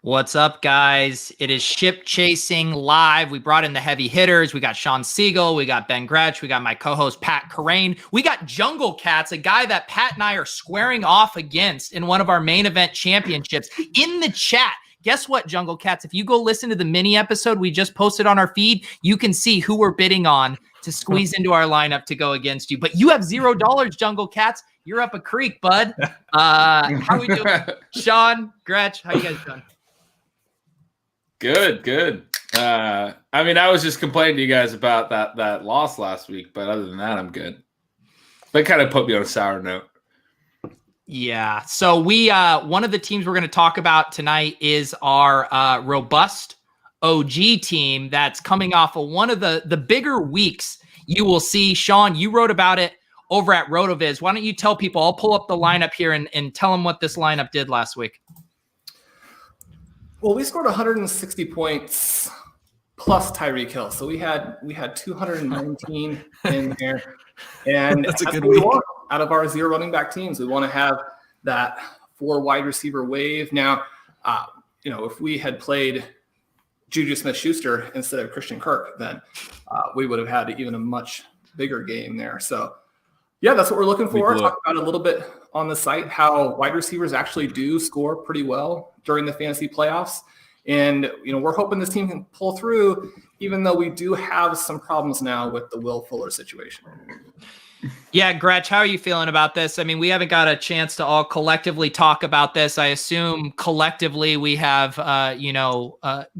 What's up, guys? It is Ship Chasing Live. We brought in the heavy hitters. We got Sean Siegele. We got Ben Gretch. We got my co-host, Pat Kerrane. We got Jungle Cats, a guy that Pat and I are squaring off against in one of our main event championships. In the chat, guess what, Jungle Cats? If you go listen to the mini episode we just posted on our feed, you can see who we're bidding on to squeeze into our lineup to go against you. But you have $0, Jungle Cats. You're up a creek, bud. How we doing? Sean, Gretch, how you guys doing? Good. I was just complaining to you guys about that loss last week, but other than that, I'm good. That kind of put me on a sour note. Yeah. So we one of the teams we're going to talk about tonight is our robust OG team that's coming off of one of the bigger weeks you will see. Sean, you wrote about it over at RotoViz. Why don't you tell people? I'll pull up the lineup here and tell them what this lineup did last week. Well, we scored 160 points plus Tyreek Hill, so we had 219 in there, and that's a good week. Out of our 0 running back teams, we want to have that 4 wide receiver wave. Now, if we had played Juju Smith-Schuster instead of Christian Kirk, then we would have had even a much bigger game there. So, yeah, that's what we're looking for. Talk about a little bit on the site how wide receivers actually do score pretty well during the fantasy playoffs. And, we're hoping this team can pull through, even though we do have some problems now with the Will Fuller situation. Yeah, Gretch, how are you feeling about this? I mean, we haven't got a chance to all collectively talk about this. I assume collectively we have,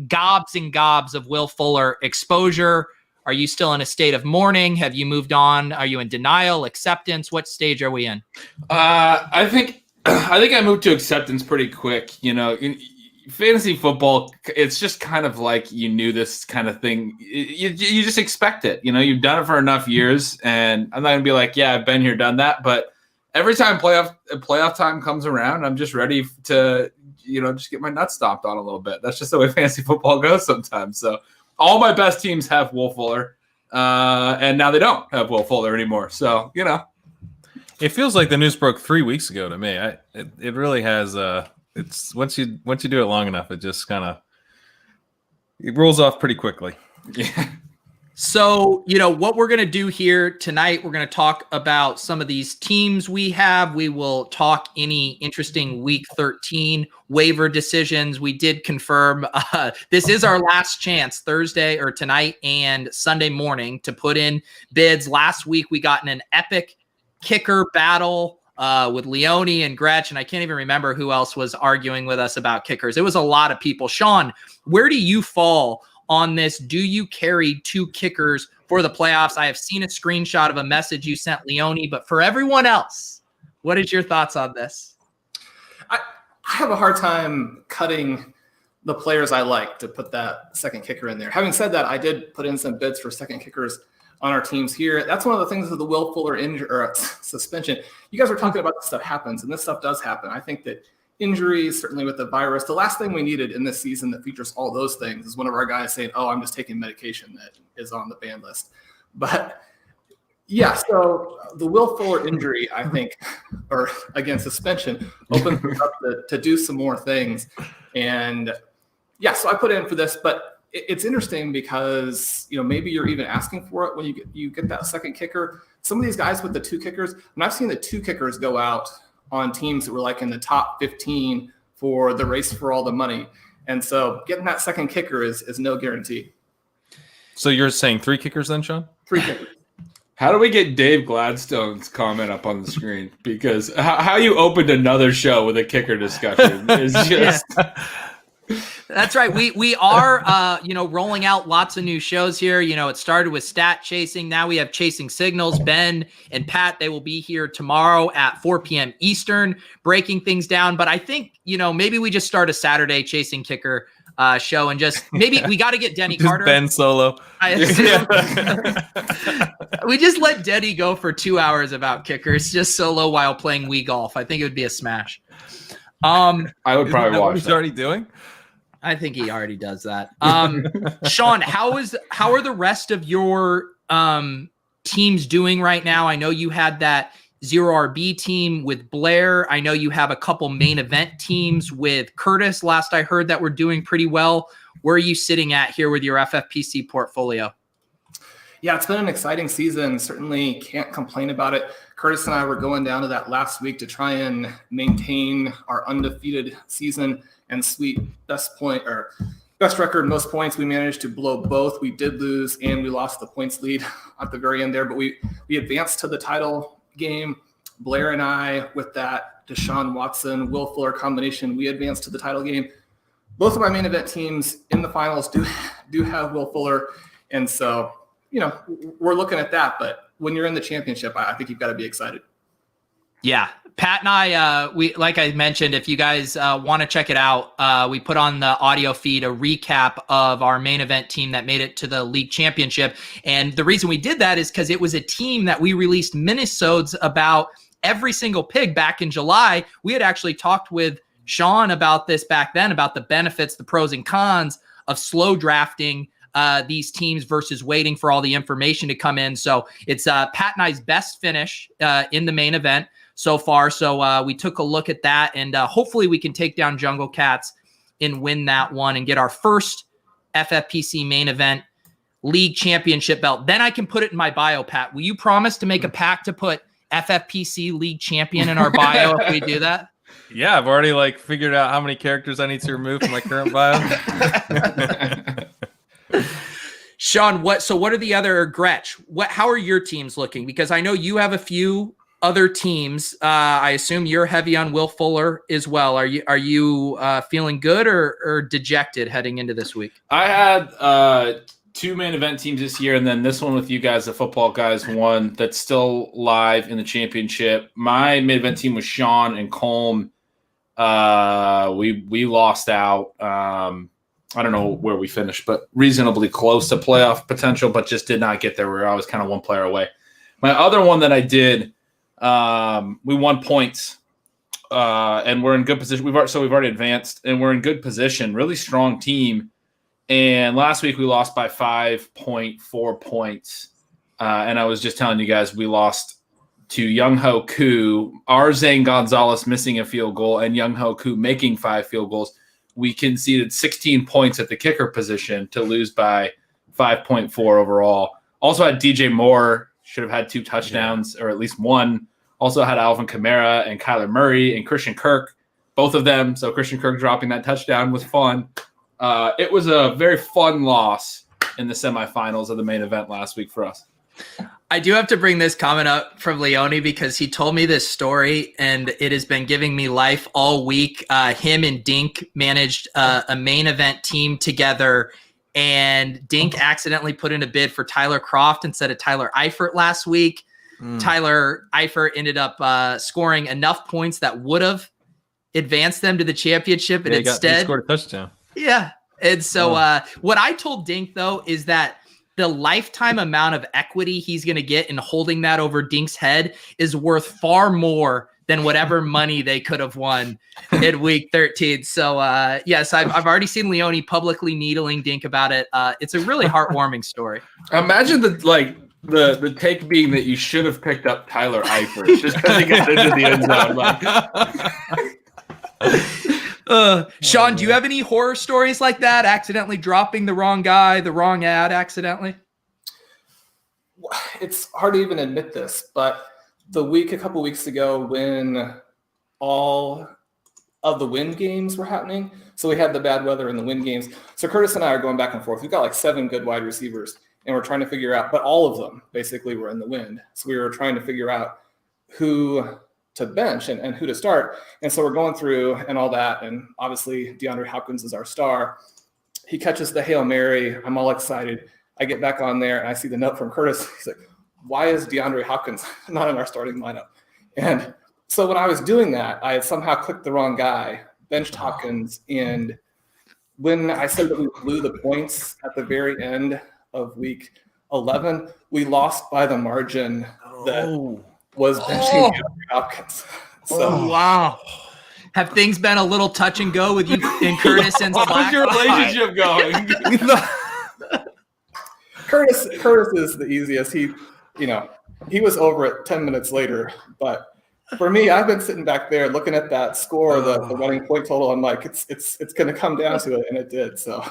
gobs and gobs of Will Fuller exposure. Are you still in a state of mourning? Have you moved on? Are you in denial, acceptance? What stage are we in? I think I moved to acceptance pretty quick. In fantasy football, it's just kind of like you knew this kind of thing. You just expect it. You've done it for enough years, and I'm not gonna be like, yeah, I've been here, done that. But every time playoff time comes around, I'm just ready to just get my nuts stomped on a little bit. That's just the way fantasy football goes sometimes. So. All my best teams have Will Fuller, and now they don't have Will Fuller anymore. So, It feels like the news broke 3 weeks ago to me. It really has. It's once you do it long enough, it just it rolls off pretty quickly. Yeah. So, what we're going to do here tonight, we're going to talk about some of these teams we have. We will talk any interesting week 13 waiver decisions. We did confirm this is our last chance Thursday or tonight and Sunday morning to put in bids. Last week, we got in an epic kicker battle with Leone and Gretch, and I can't even remember who else was arguing with us about kickers. It was a lot of people. Sean, where do you fall on this? Do you carry 2 kickers for the playoffs? I have seen a screenshot of a message you sent Leone, but for everyone else, what is your thoughts on this? I have a hard time cutting the players I like to put that second kicker in there. Having said that, I did put in some bids for second kickers on our teams here. That's one of the things with the Will Fuller injury or suspension. You guys are talking about this stuff happens, and this stuff does happen. I think that injuries, certainly with the virus, the last thing we needed in this season that features all those things is one of our guys saying, oh, I'm just taking medication that is on the ban list. But yeah, so the Will Fuller injury, I think, or again, suspension, opens us up to do some more things. And yeah, so I put in for this, but it's interesting because, maybe you're even asking for it when you get that second kicker. Some of these guys with the 2 kickers, and I've seen the 2 kickers go out on teams that were like in the top 15 for the race for all the money. And so getting that second kicker is no guarantee. So you're saying 3 kickers then, Sean? 3 kickers. How do we get Dave Gladstone's comment up on the screen? Because how you opened another show with a kicker discussion is just... That's right. We are, rolling out lots of new shows here. It started with stat chasing. Now we have chasing signals. Ben and Pat, they will be here tomorrow at 4 p.m. Eastern, breaking things down. But I think, maybe we just start a Saturday chasing kicker show and just maybe we got to get Denny Carter. Ben solo. We just let Denny go for 2 hours about kickers, just solo while playing Wii golf. I think it would be a smash. I would probably watch what he's that. already doing. I think he already does that. Sean, how are the rest of your teams doing right now? I know you had that Zero RB team with Blair. I know you have a couple main event teams with Curtis. Last I heard that we're doing pretty well. Where are you sitting at here with your FFPC portfolio? Yeah, it's been an exciting season. Certainly can't complain about it. Curtis and I were going down to that last week to try and maintain our undefeated season and sweep best record, most points. We managed to blow both. We did lose and we lost the points lead at the very end there, but we advanced to the title game. Blair and I, with that Deshaun Watson, Will Fuller combination, we advanced to the title game. Both of my main event teams in the finals do have Will Fuller. And so, we're looking at that, but when you're in the championship, I think you've got to be excited. Yeah. Pat and I, we, like I mentioned, if you guys want to check it out, we put on the audio feed a recap of our main event team that made it to the league championship. And the reason we did that is because it was a team that we released minisodes about every single pig back in July. We had actually talked with Sean about this back then, about the benefits, the pros and cons of slow drafting these teams versus waiting for all the information to come in. So it's Pat and I's best finish in the main event so far. So we took a look at that, and hopefully we can take down Jungle Cats and win that one and get our first FFPC main event league championship belt. Then I can put it in my bio, Pat. Will you promise to make a pact to put FFPC league champion in our bio if we do that? Yeah, I've already figured out how many characters I need to remove from my current bio. Sean, what are the other Gretch? How are your teams looking? Because I know you have a few other teams. I assume you're heavy on Will Fuller as well. Are you feeling good or dejected heading into this week? I had two main event teams this year, and then this one with you guys, the football guys, one that's still live in the championship. My main event team was Sean and Colm. We lost out. I don't know where we finished, but reasonably close to playoff potential, but just did not get there. We were always kind of one player away. My other one that I did, we won points, and we're in good position. We've already advanced, and we're in good position. Really strong team. And last week we lost by 5.4 points. And I was just telling you guys, we lost to Young Ho Koo, Zane Gonzalez missing a field goal, and Young Ho Koo making 5 field goals. We conceded 16 points at the kicker position to lose by 5.4 overall. Also had DJ Moore, should have had 2 touchdowns, or at least one. Also had Alvin Kamara and Kyler Murray and Christian Kirk, both of them. So Christian Kirk dropping that touchdown was fun. It was a very fun loss in the semifinals of the main event last week for us. I do have to bring this comment up from Leone because he told me this story and it has been giving me life all week. Him and Dink managed a main event team together, and Dink accidentally put in a bid for Tyler Croft instead of Tyler Eifert last week. Tyler Eifert ended up scoring enough points that would have advanced them to the championship, and instead he scored a touchdown. Yeah. And so what I told Dink, though, is that the lifetime amount of equity he's going to get in holding that over Dink's head is worth far more than whatever money they could have won in week 13. So, yes, I've already seen Leone publicly needling Dink about it. It's a really heartwarming story. Imagine the take being that you should have picked up Tyler Eifert just because he got into the end zone. Sean, do you have any horror stories like that? Accidentally dropping the wrong guy, the wrong ad accidentally? It's hard to even admit this, but a couple weeks ago when all of the wind games were happening, so we had the bad weather and the wind games. So Curtis and I are going back and forth. We've got 7 good wide receivers, and we're trying to figure out, but all of them basically were in the wind. So we were trying to figure out who to bench and who to start. And so we're going through and all that. And obviously DeAndre Hopkins is our star. He catches the Hail Mary. I'm all excited. I get back on there and I see the note from Curtis. He's like, why is DeAndre Hopkins not in our starting lineup? And so when I was doing that, I had somehow clicked the wrong guy, benched Hopkins. And when I said that we blew the points at the very end of week 11, we lost by the margin that was benching Hopkins. So, wow. Have things been a little touch and go with you and Curtis since how's your relationship going? Curtis is the easiest. He, he was over it 10 minutes later. But for me, I've been sitting back there looking at that score, the running point total. I'm like, it's going to come down to it, and it did. So,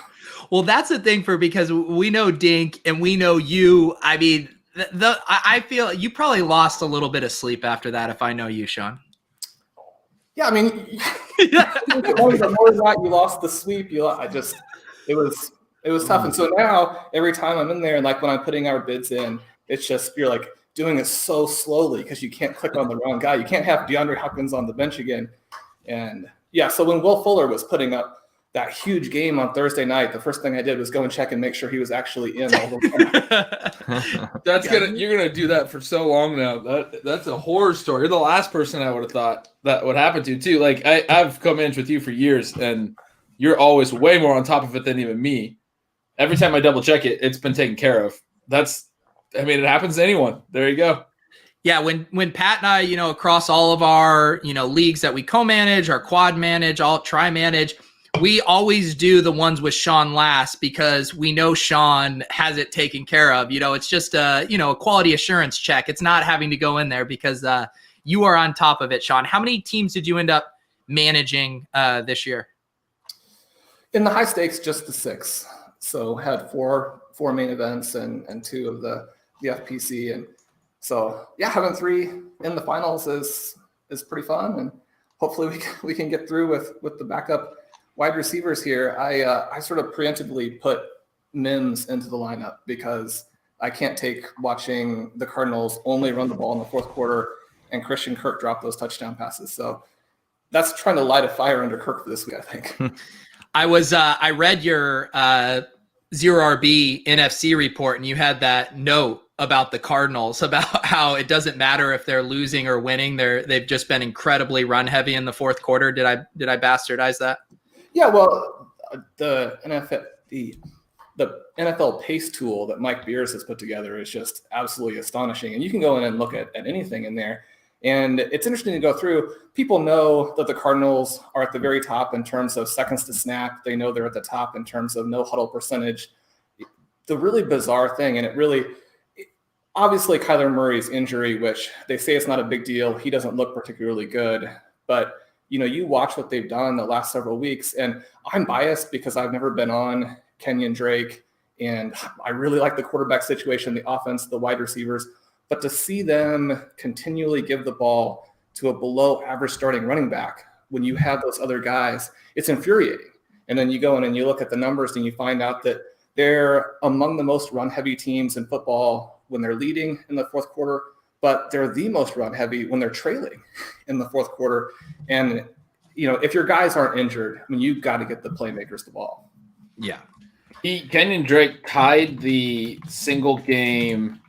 well, that's the thing because we know Dink and we know you. I mean, I feel you probably lost a little bit of sleep after that. If I know you, Sean. Yeah, I mean, the more that you lost the sweep, it was tough. And so now every time I'm in there, and like when I'm putting our bids in, it's just you're like doing it so slowly because you can't click on the wrong guy. You can't have DeAndre Hopkins on the bench again. And yeah, so when Will Fuller was putting up that huge game on Thursday night, the first thing I did was go and check and make sure he was actually in all the You're gonna do that for so long now. That's a horror story. You're the last person I would have thought that would happen to too. Like I've come in with you for years, and you're always way more on top of it than even me. Every time I double check it, it's been taken care of. It happens to anyone. There you go. Yeah, when Pat and I, across all of our, leagues that we co-manage, our quad manage, all tri-manage, we always do the ones with Sean last because we know Sean has it taken care of. It's just a quality assurance check. It's not having to go in there because you are on top of it, Sean. How many teams did you end up managing this year? In the high stakes, just the 6. So had four main events and 2 of the FPC. And so, yeah, having 3 in the finals is pretty fun. And hopefully we can get through with the backup wide receivers here. I sort of preemptively put Mims into the lineup because I can't take watching the Cardinals only run the ball in the fourth quarter and Christian Kirk drop those touchdown passes. So that's trying to light a fire under Kirk for this week, I think. I read your 0RB NFC report, and you had that note about the Cardinals, about how it doesn't matter if they're losing or winning. They've just been incredibly run heavy in the fourth quarter. Did I bastardize that? Yeah, well, the NFL pace tool that Mike Beers has put together is just absolutely astonishing. And you can go in and look at anything in there. And it's interesting to go through. People know that the Cardinals are at the very top in terms of seconds to snap. They know they're at the top in terms of no huddle percentage. The really bizarre thing, and obviously Kyler Murray's injury, which they say it's not a big deal. He doesn't look particularly good. But, you watch what they've done the last several weeks. And I'm biased because I've never been on Kenyon Drake. And I really like the quarterback situation, the offense, the wide receivers. But to see them continually give the ball to a below average starting running back when you have those other guys, it's infuriating. And then you go in and you look at the numbers and you find out that they're among the most run heavy teams in football when they're leading in the fourth quarter, but they're the most run heavy when they're trailing in the fourth quarter. And, if your guys aren't injured, you've got to get the playmakers the ball. Yeah. Kenyon Drake tied the single game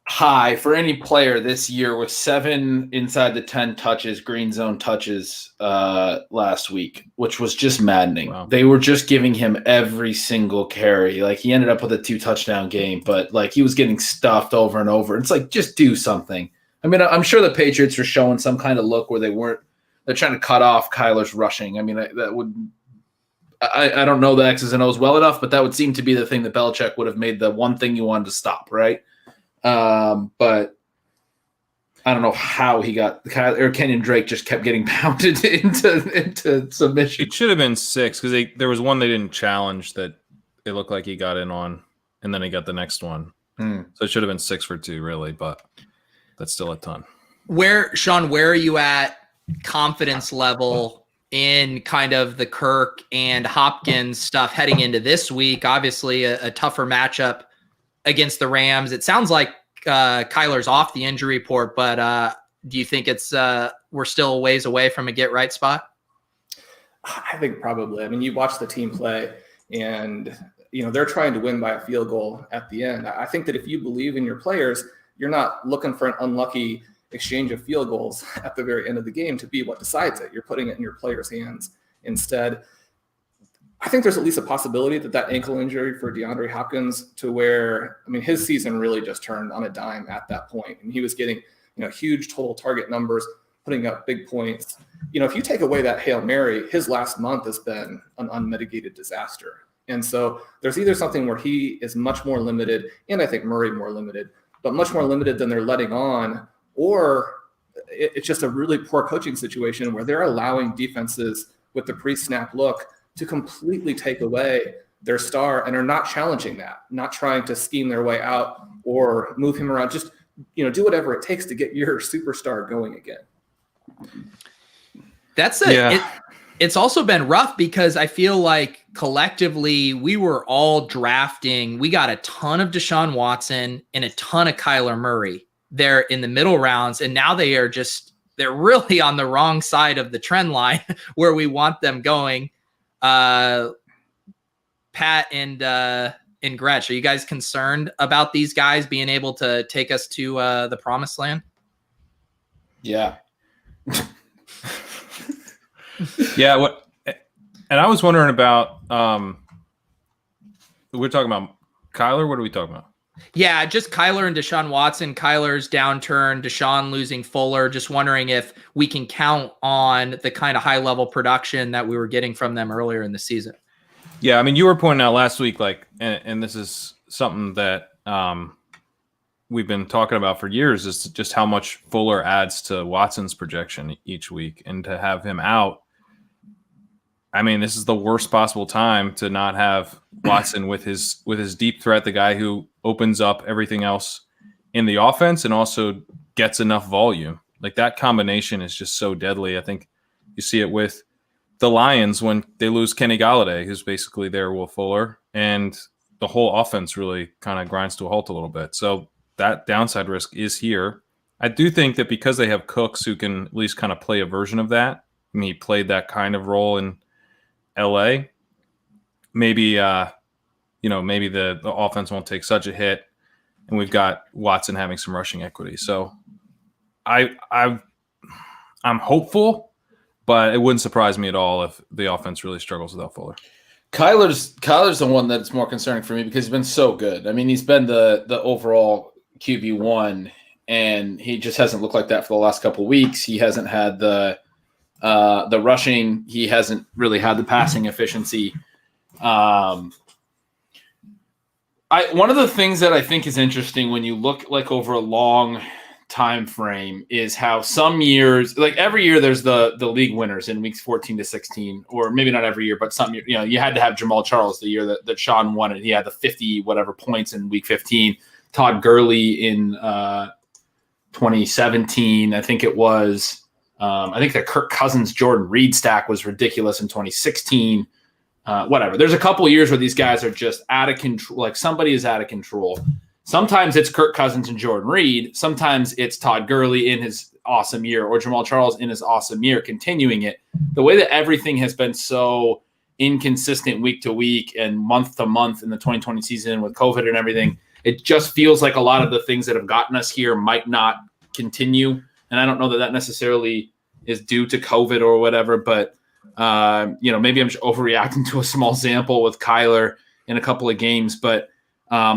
high for any player this year with 7 inside the 10 touches, green zone touches last week, which was just maddening. Wow. They were just giving him every single carry. Like he ended up with a 2 touchdown game, but like he was getting stuffed over and over. It's like, just do something. I'm sure the Patriots were showing some kind of look where they're trying to cut off Kyler's rushing. I don't know the X's and O's well enough, but that would seem to be the thing that Belichick would have made the one thing you wanted to stop, right? But I don't know how he got Kenyon Drake just kept getting pounded into submission. It should have been 6 because there was one they didn't challenge that it looked like he got in on, and then he got the next one. So it should have been 6 for 2, really, but that's still a ton. Sean, where are you at confidence level in kind of the Kirk and Hopkins stuff heading into this week? Obviously, a tougher matchup against the Rams. It sounds like Kyler's off the injury report, but do you think it's we're still a ways away from a get right spot? I think probably. You watch the team play, and they're trying to win by a field goal at the end. I think that if you believe in your players, you're not looking for an unlucky exchange of field goals at the very end of the game to be what decides it. You're putting it in your players' hands instead. I think there's at least a possibility that ankle injury for DeAndre Hopkins to where, his season really just turned on a dime at that point. And he was getting, huge total target numbers, putting up big points. If you take away that Hail Mary, his last month has been an unmitigated disaster. And so there's either something where he is much more limited, and I think Murray more limited, but much more limited than they're letting on, or it's just a really poor coaching situation where they're allowing defenses with the pre-snap look to completely take away their star and are not challenging that, not trying to scheme their way out or move him around. Just, do whatever it takes to get your superstar going again. That's it. It's also been rough because I feel like collectively we were all drafting. We got a ton of Deshaun Watson and a ton of Kyler Murray there in the middle rounds. And now they're really on the wrong side of the trend line where we want them going. Pat and Gretch, are you guys concerned about these guys being able to take us to the promised land? Yeah. Yeah. And I was wondering about, we're talking about Kyler. What are we talking about? Yeah, just Kyler and Deshaun Watson. Kyler's downturn, Deshaun losing Fuller. Just wondering if we can count on the kind of high-level production that we were getting from them earlier in the season. Yeah, I mean, you were pointing out last week, and this is something that we've been talking about for years, is just how much Fuller adds to Watson's projection each week, and to have him out. I mean, this is the worst possible time to not have Watson with his deep threat, the guy who opens up everything else in the offense and also gets enough volume. Like, that combination is just so deadly. I think you see it with the Lions when they lose Kenny Golladay, who's basically their Will Fuller, and the whole offense really kind of grinds to a halt a little bit. So that downside risk is here. I do think that because they have Cooks who can at least kind of play a version of that, I mean, he played that kind of role in LA, maybe maybe the offense won't take such a hit, and we've got Watson having some rushing equity. So I'm hopeful, but it wouldn't surprise me at all if the offense really struggles without Fuller. Kyler's the one that's more concerning for me because he's been so good. I mean, he's been the overall QB1, and he just hasn't looked like that for the last couple of weeks. He hasn't had the rushing. He hasn't really had the passing efficiency. One of the things that I think is interesting when you look like over a long time frame is how some years, like every year, there's the league winners in weeks 14 to 16, or maybe not every year, but some year, you had to have Jamal Charles the year that Sean won it. He had the 50 whatever points in week 15. Todd Gurley in 2017, I think it was. I think the Kirk Cousins Jordan Reed stack was ridiculous in 2016. Whatever. There's a couple of years where these guys are just out of control. Like, somebody is out of control. Sometimes it's Kirk Cousins and Jordan Reed. Sometimes it's Todd Gurley in his awesome year, or Jamal Charles in his awesome year, continuing it. The way that everything has been so inconsistent week to week and month to month in the 2020 season with COVID and everything, it just feels like a lot of the things that have gotten us here might not continue. And I don't know that necessarily is due to COVID or whatever, but maybe I'm just overreacting to a small sample with Kyler in a couple of games. But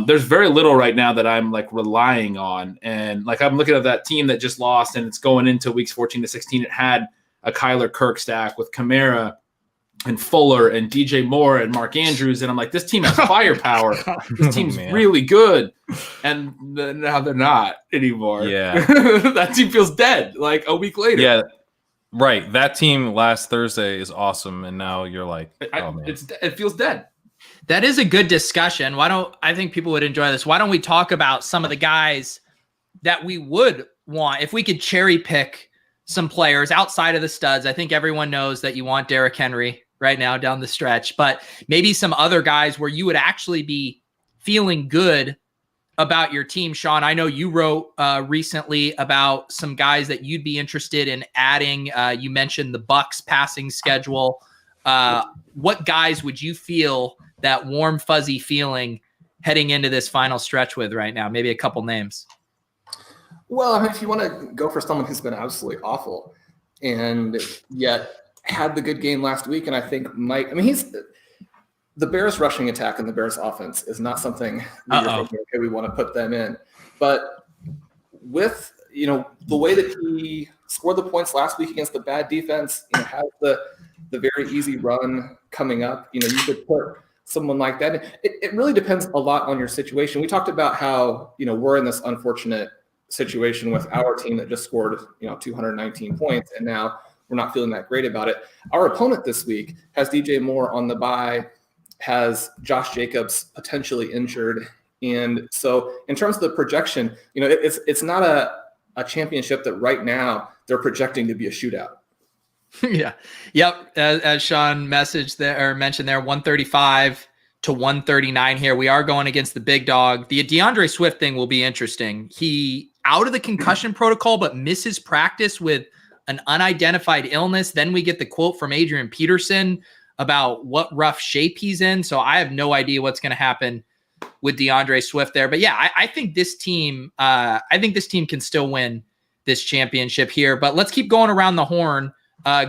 there's very little right now that I'm like relying on. And like, I'm looking at that team that just lost, and it's going into weeks 14 to 16. It had a Kyler Kirk stack with Kamara and Fuller and DJ Moore and Mark Andrews. And I'm like, this team has firepower. This team's really good. And now they're not anymore. Yeah. That team feels dead like a week later. Yeah. Right. That team last Thursday is awesome. And now you're like, oh man. It feels dead. That is a good discussion. I think people would enjoy this. Why don't we talk about some of the guys that we would want if we could cherry pick some players outside of the studs? I think everyone knows that you want Derrick Henry right now down the stretch, but maybe some other guys where you would actually be feeling good about your team. Sean, I know you wrote recently about some guys that you'd be interested in adding. You mentioned the Bucs passing schedule. What guys would you feel that warm, fuzzy feeling heading into this final stretch with right now? Maybe a couple names. Well, I mean, if you want to go for someone who's been absolutely awful and yet had the good game last week, and I think he's the Bears rushing attack and the Bears offense is not something that you're thinking, okay, we want to put them in. But with, the way that he scored the points last week against the bad defense, has the very easy run coming up, you could put someone like that. It really depends a lot on your situation. We talked about how, we're in this unfortunate situation with our team that just scored, 219 points, and now we're not feeling that great about it. Our opponent this week has DJ Moore on the bye, has Josh Jacobs potentially injured. And so in terms of the projection, it's not a championship that right now they're projecting to be a shootout. Yeah. Yep. As Sean mentioned there, 135 to 139 here. We are going against the big dog. The DeAndre Swift thing will be interesting. He out of the concussion protocol, but misses practice with an unidentified illness. Then we get the quote from Adrian Peterson about what rough shape he's in. So I have no idea what's going to happen with DeAndre Swift there. But yeah, I think this team, can still win this championship here. But let's keep going around the horn.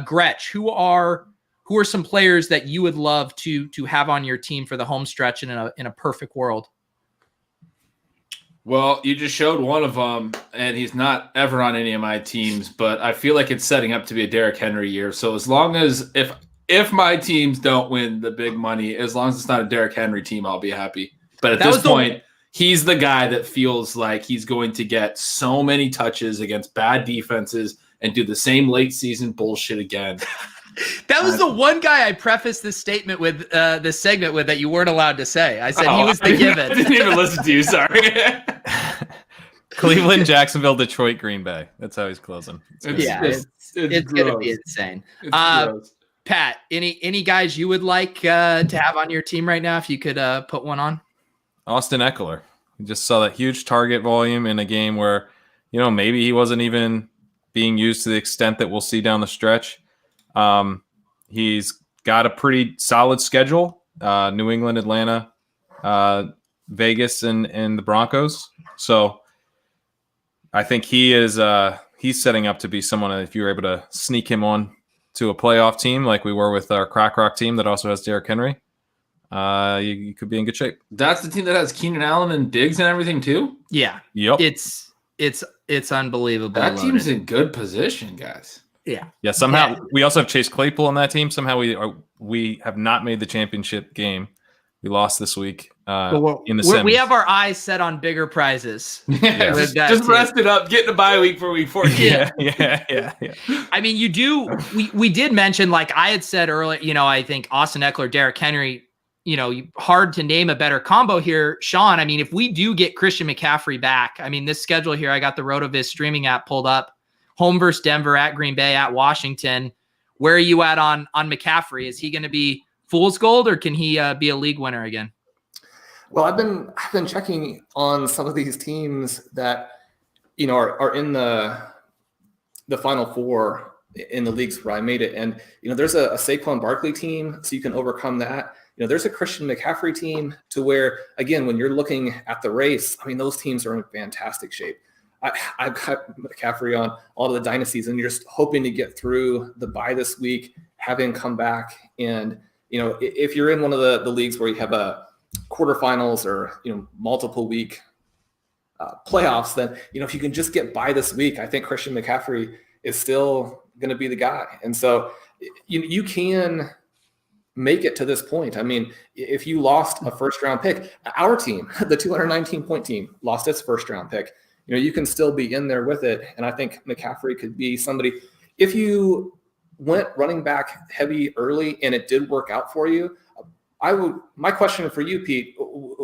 Gretch, who are some players that you would love to have on your team for the home stretch in a perfect world? Well, you just showed one of them, and he's not ever on any of my teams, but I feel like it's setting up to be a Derrick Henry year. So as long as if my teams don't win the big money, as long as it's not a Derrick Henry team, I'll be happy. But at this point, he's the guy that feels like he's going to get so many touches against bad defenses and do the same late season bullshit again. That was the one guy I prefaced this segment with that you weren't allowed to say. I said he was the given. I didn't even listen to you. Sorry. Cleveland, Jacksonville, Detroit, Green Bay. That's how he's closing. It's going to be insane. Pat, any guys you would like to have on your team right now if you could put one on? Austin Eckler. We just saw that huge target volume in a game where, maybe he wasn't even being used to the extent that we'll see down the stretch. He's got a pretty solid schedule. New England, Atlanta, Vegas, and the Broncos. So I think he's setting up to be someone that if you were able to sneak him on to a playoff team like we were with our Crack Rock team that also has Derrick Henry, you could be in good shape. That's the team that has Keenan Allen and Diggs and everything too? Yeah. Yep. It's unbelievable. That team's in good position, guys. Yeah. Somehow we also have Chase Claypool on that team. Somehow we have not made the championship game. We lost this week in the semis. We have our eyes set on bigger prizes. Yeah, just rest it up. Get in a bye week for week 14. Yeah. I mean, we did mention, like I had said earlier, I think Austin Eckler, Derrick Henry, hard to name a better combo here. Sean, I mean, if we do get Christian McCaffrey back, I mean, this schedule here, I got the RotoViz streaming app pulled up. Home versus Denver, at Green Bay, at Washington. Where are you at on McCaffrey? Is he going to be fool's gold, or can he be a league winner again? Well, I've been checking on some of these teams that are in the Final Four in the leagues where I made it, and there's a Saquon Barkley team, so you can overcome that. There's a Christian McCaffrey team to where, again, when you're looking at the race, I mean, those teams are in fantastic shape. I've got McCaffrey on all of the dynasties, and you're just hoping to get through the bye this week, have him come back. And, if you're in one of the leagues where you have a quarterfinals or, multiple week playoffs, then, if you can just get by this week, I think Christian McCaffrey is still going to be the guy. And so you can make it to this point. I mean, if you lost a first round pick, our team, the 219 point team, lost its first round pick, you can still be in there with it. And I think McCaffrey could be somebody, if you went running back heavy early and it did work out for you, my question for you, Pete,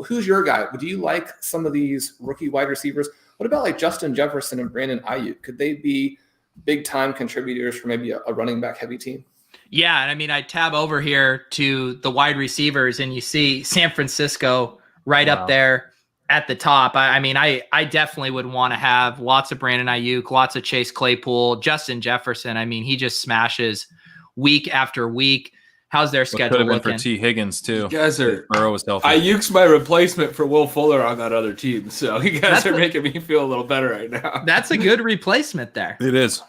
who's your guy? Would you like some of these rookie wide receivers? What about like Justin Jefferson and Brandon Ayuk? Could they be big time contributors for maybe a running back heavy team? Yeah. And I mean, I tab over here to the wide receivers and you see San Francisco right up there at the top. I mean, I definitely would want to have lots of Brandon Ayuk, lots of Chase Claypool, Justin Jefferson. I mean, he just smashes week after week. How's their schedule looking? For T. Higgins too. You guys are. Burrow was healthy. Ayuk's my replacement for Will Fuller on that other team, so you guys are making me feel a little better right now. That's a good replacement there. It is.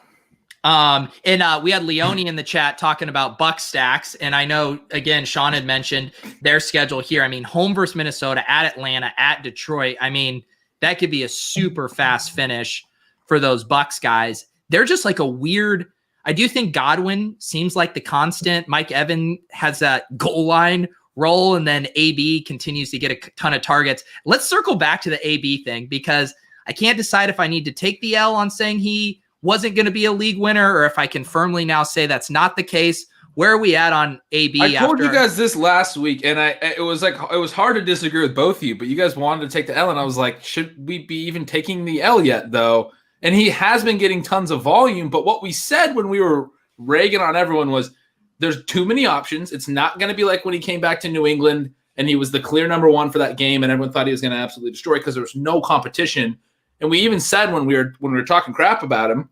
And we had Leone in the chat talking about Buck stacks. And I know, again, Sean had mentioned their schedule here. I mean, home versus Minnesota, at Atlanta, at Detroit. I mean, that could be a super fast finish for those Bucks guys. They're just like a weird, I do think Godwin seems like the constant. Mike Evans has that goal line roll, and then AB continues to get a ton of targets. Let's circle back to the AB thing, because I can't decide if I need to take the L on saying he wasn't going to be a league winner, or if I can firmly now say that's not the case. Where are we at on AB? I told you guys this last week, and it was hard to disagree with both of you, but you guys wanted to take the L, and I was like, should we be even taking the L yet, though? And he has been getting tons of volume, but what we said when we were ragging on everyone was there's too many options. It's not going to be like when he came back to New England and he was the clear number one for that game, and everyone thought he was going to absolutely destroy because there was no competition. And we even said when we were talking crap about him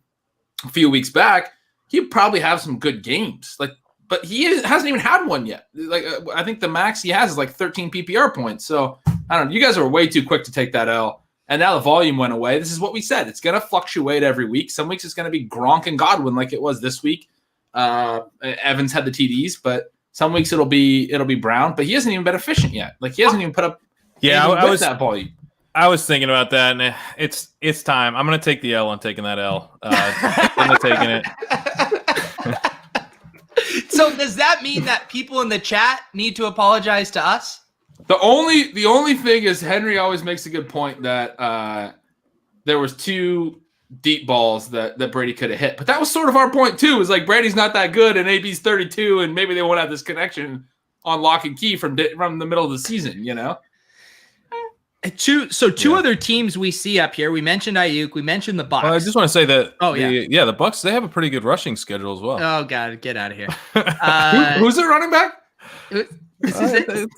a few weeks back, he'd probably have some good games. But he hasn't even had one yet. I think the max he has is like 13 PPR points. So I don't know. You guys are way too quick to take that L. And now the volume went away. This is what we said. It's going to fluctuate every week. Some weeks it's going to be Gronk and Godwin like it was this week. Evans had the TDs, but some weeks it'll be Brown. But he hasn't even been efficient yet. He hasn't even put up that volume. I was thinking about that, and it's time. I'm going to take the L on taking that L. I'm taking it. So does that mean that people in the chat need to apologize to us? The only thing is Henry always makes a good point that there was 2 deep balls that Brady could have hit. But that was sort of our point too. Is like Brady's not that good and AB's 32 and maybe they won't have this connection on lock and key from the middle of the season, you know? Two other teams we see up here. We mentioned Ayuk. We mentioned the Bucs. Well, I just want to say that. Oh, yeah. The Bucs, they have a pretty good rushing schedule as well. Oh God, get out of here. Who's their running back? This is it.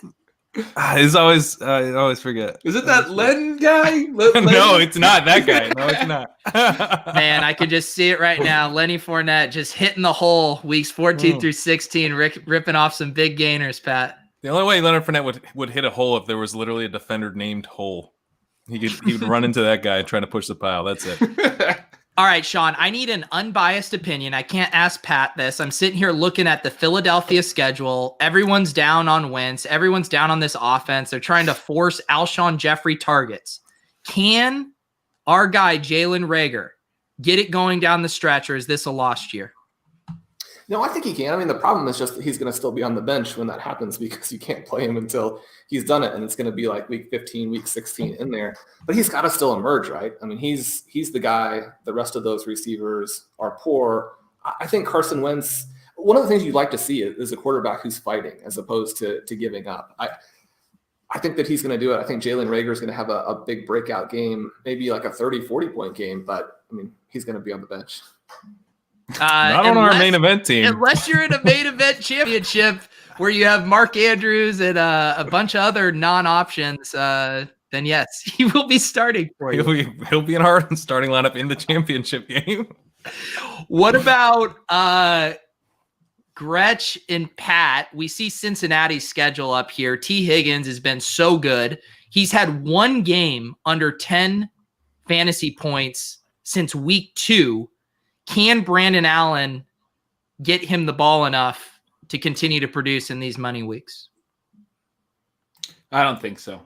It's always I always forget. Is it that Len guy? No, it's not that guy. No, it's not. Man, I could just see it right now. Lenny Fournette just hitting the hole weeks 14 through 16, ripping off some big gainers, Pat. The only way Leonard Fournette would hit a hole if there was literally a defender named Hole. He would run into that guy trying to push the pile. That's it. All right, Sean, I need an unbiased opinion. I can't ask Pat this. I'm sitting here looking at the Philadelphia schedule. Everyone's down on Wentz. Everyone's down on this offense. They're trying to force Alshon Jeffrey targets. Can our guy, Jalen Reagor, get it going down the stretch, or is this a lost year? No, I think he can. I mean, the problem is just that he's going to still be on the bench when that happens because you can't play him until he's done it, and it's going to be like week 15, week 16 in there. But he's got to still emerge, right? I mean, he's the guy. The rest of those receivers are poor. I think Carson Wentz, one of the things you'd like to see is a quarterback who's fighting as opposed to giving up. I think that he's going to do it. I think Jalen Reagor is going to have a big breakout game, maybe like a 30, 40-point game, but, I mean, he's going to be on the bench. Not on our main event team. Unless you're in a main event championship where you have Mark Andrews and a bunch of other non-options, then yes, he will be starting for you. He'll be in our starting lineup in the championship game. What about Gretch and Pat? We see Cincinnati's schedule up here. T. Higgins has been so good. He's had one game under 10 fantasy points since week 2. Can Brandon Allen get him the ball enough to continue to produce in these money weeks? I don't think so.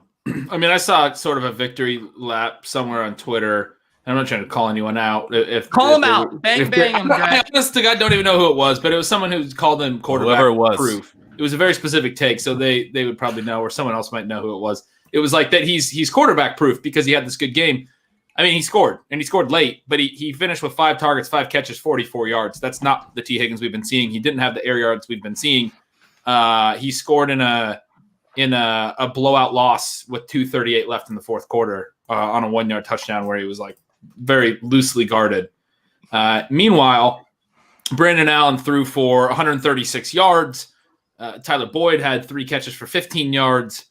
I mean, I saw sort of a victory lap somewhere on Twitter. I'm not trying to call anyone out. Call him out. Bang him. I honest to God don't even know who it was, but it was someone who called him quarterback proof. It was a very specific take, so they would probably know, or someone else might know who it was. It was like that he's quarterback proof because he had this good game. I mean, he scored, and he scored late, but he finished with 5 targets, 5 catches, 44 yards. That's not the T. Higgins we've been seeing. He didn't have the air yards we've been seeing. He scored in a blowout loss with 2:38 left in the fourth quarter on a 1-yard touchdown where he was like very loosely guarded. Meanwhile, Brandon Allen threw for 136 yards. Tyler Boyd had 3 catches for 15 yards.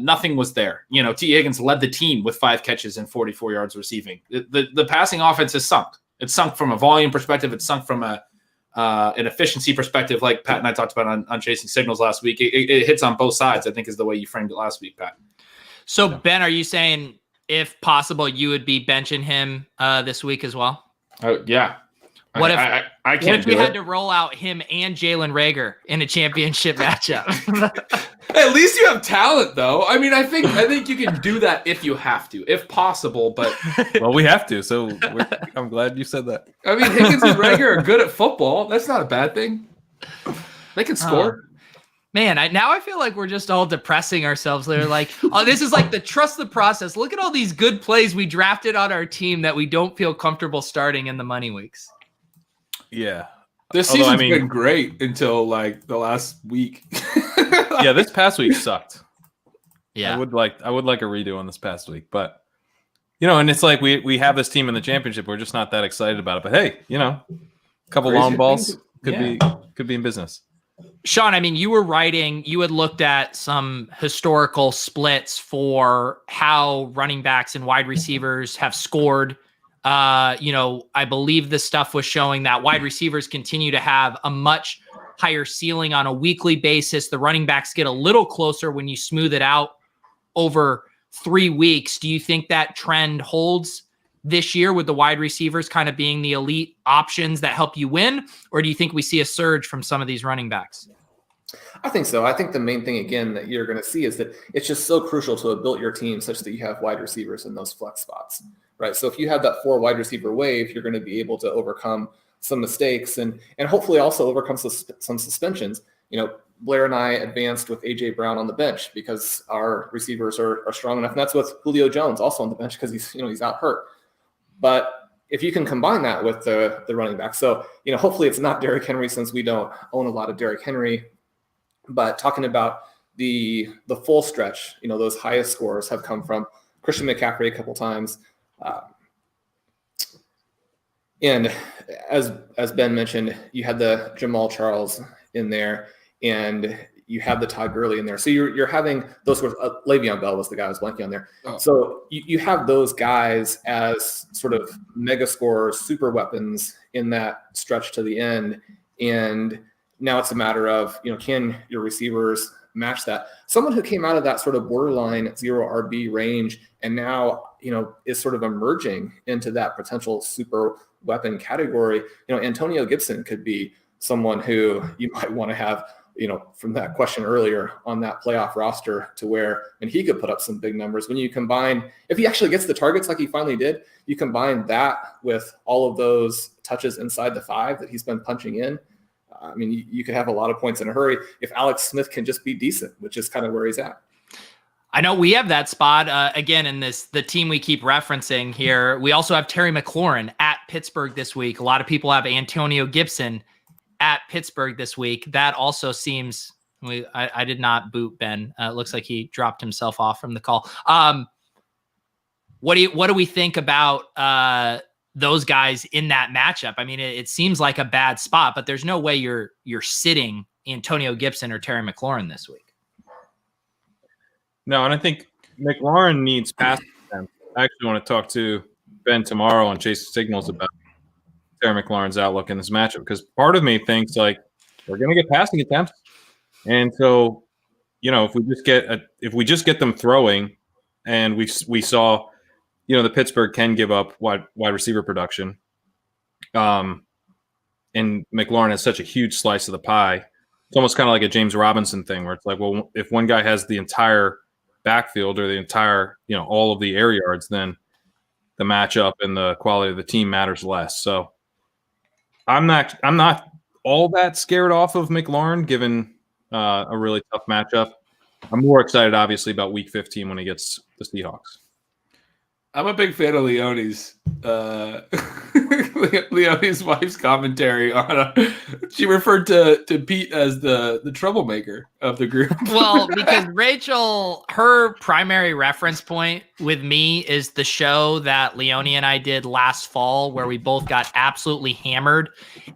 Nothing was there. You know, T. Higgins led the team with 5 catches and 44 yards receiving. The passing offense has sunk. It's sunk from a volume perspective. It's sunk from an efficiency perspective, like Pat and I talked about on Chasing Signals last week. It hits on both sides, I think, is the way you framed it last week, Pat. So, Ben, are you saying, if possible, you would be benching him this week as well? Yeah. What if I can't we had to roll out him and Jalen Reagor in a championship matchup? At least you have talent, though. I mean, I think you can do that if you have to, if possible. But well, we have to. So I'm glad you said that. I mean, Higgins and Reagor are good at football. That's not a bad thing. They can score. Man, now I feel like we're just all depressing ourselves. They're like, oh, this is like the trust the process. Look at all these good plays we drafted on our team that we don't feel comfortable starting in the money weeks. Yeah. This season's been great until like the last week. Yeah, this past week sucked. Yeah. I would like a redo on this past week, but and it's like we have this team in the championship. We're just not that excited about it. But hey, a couple long balls could be in business. Sean, I mean, you had looked at some historical splits for how running backs and wide receivers have scored. I believe the stuff was showing that wide receivers continue to have a much higher ceiling on a weekly basis. The running backs get a little closer when you smooth it out over 3 weeks. Do you think that trend holds this year with the wide receivers kind of being the elite options that help you win? Or do you think we see a surge from some of these running backs? I think so. I think the main thing, again, that you're going to see is that it's just so crucial to have built your team such that you have wide receivers in those flex spots, right? So if you have that 4 wide receiver wave, you're going to be able to overcome some mistakes and hopefully also overcome some suspensions. Blair and I advanced with A.J. Brown on the bench because our receivers are strong enough. And that's with Julio Jones also on the bench because he's out hurt. But if you can combine that with the running back, so hopefully it's not Derrick Henry since we don't own a lot of Derrick Henry. But talking about the full stretch, those highest scores have come from Christian McCaffrey a couple times, and as Ben mentioned, you had the Jamal Charles in there, and you have the Todd Gurley in there. So you're having those sort of Le'Veon Bell was the guy I was blanking on there. Oh. So you have those guys as sort of mega scorers, super weapons in that stretch to the end. And now it's a matter of, can your receivers match that? Someone who came out of that sort of borderline 0 RB range and now, is sort of emerging into that potential super weapon category. Antonio Gibson could be someone who you might want to have, from that question earlier on that playoff roster to where, and he could put up some big numbers when you combine, if he actually gets the targets like he finally did, you combine that with all of those touches inside the 5 that he's been punching in. I mean, you could have a lot of points in a hurry if Alex Smith can just be decent, which is kind of where he's at. I know we have that spot again in the team we keep referencing here. We also have Terry McLaurin at Pittsburgh this week. A lot of people have Antonio Gibson at Pittsburgh this week. That also seems, I did not boot Ben. It looks like he dropped himself off from the call. What do we think about those guys in that matchup? I mean, it seems like a bad spot, but there's no way you're sitting Antonio Gibson or Terry McLaurin this week. No, and I think McLaurin needs passing attempts. I actually want to talk to Ben tomorrow on Chasing Signals about Terry McLaurin's outlook in this matchup, because part of me thinks like they're going to get passing attempts, and so if we just get them throwing, and we saw the Pittsburgh can give up wide receiver production, and McLaurin has such a huge slice of the pie. It's almost kind of like a James Robinson thing where it's like, well, if one guy has the entire backfield or the entire all of the air yards, then the matchup and the quality of the team matters less. So I'm not all that scared off of McLaurin given a really tough matchup. I'm more excited obviously about week 15 when he gets the Seahawks. I'm a big fan of Leone's Leone's wife's commentary on she referred to Pete as the troublemaker of the group. Well, because Rachel, her primary reference point with me is the show that Leone and I did last fall where we both got absolutely hammered,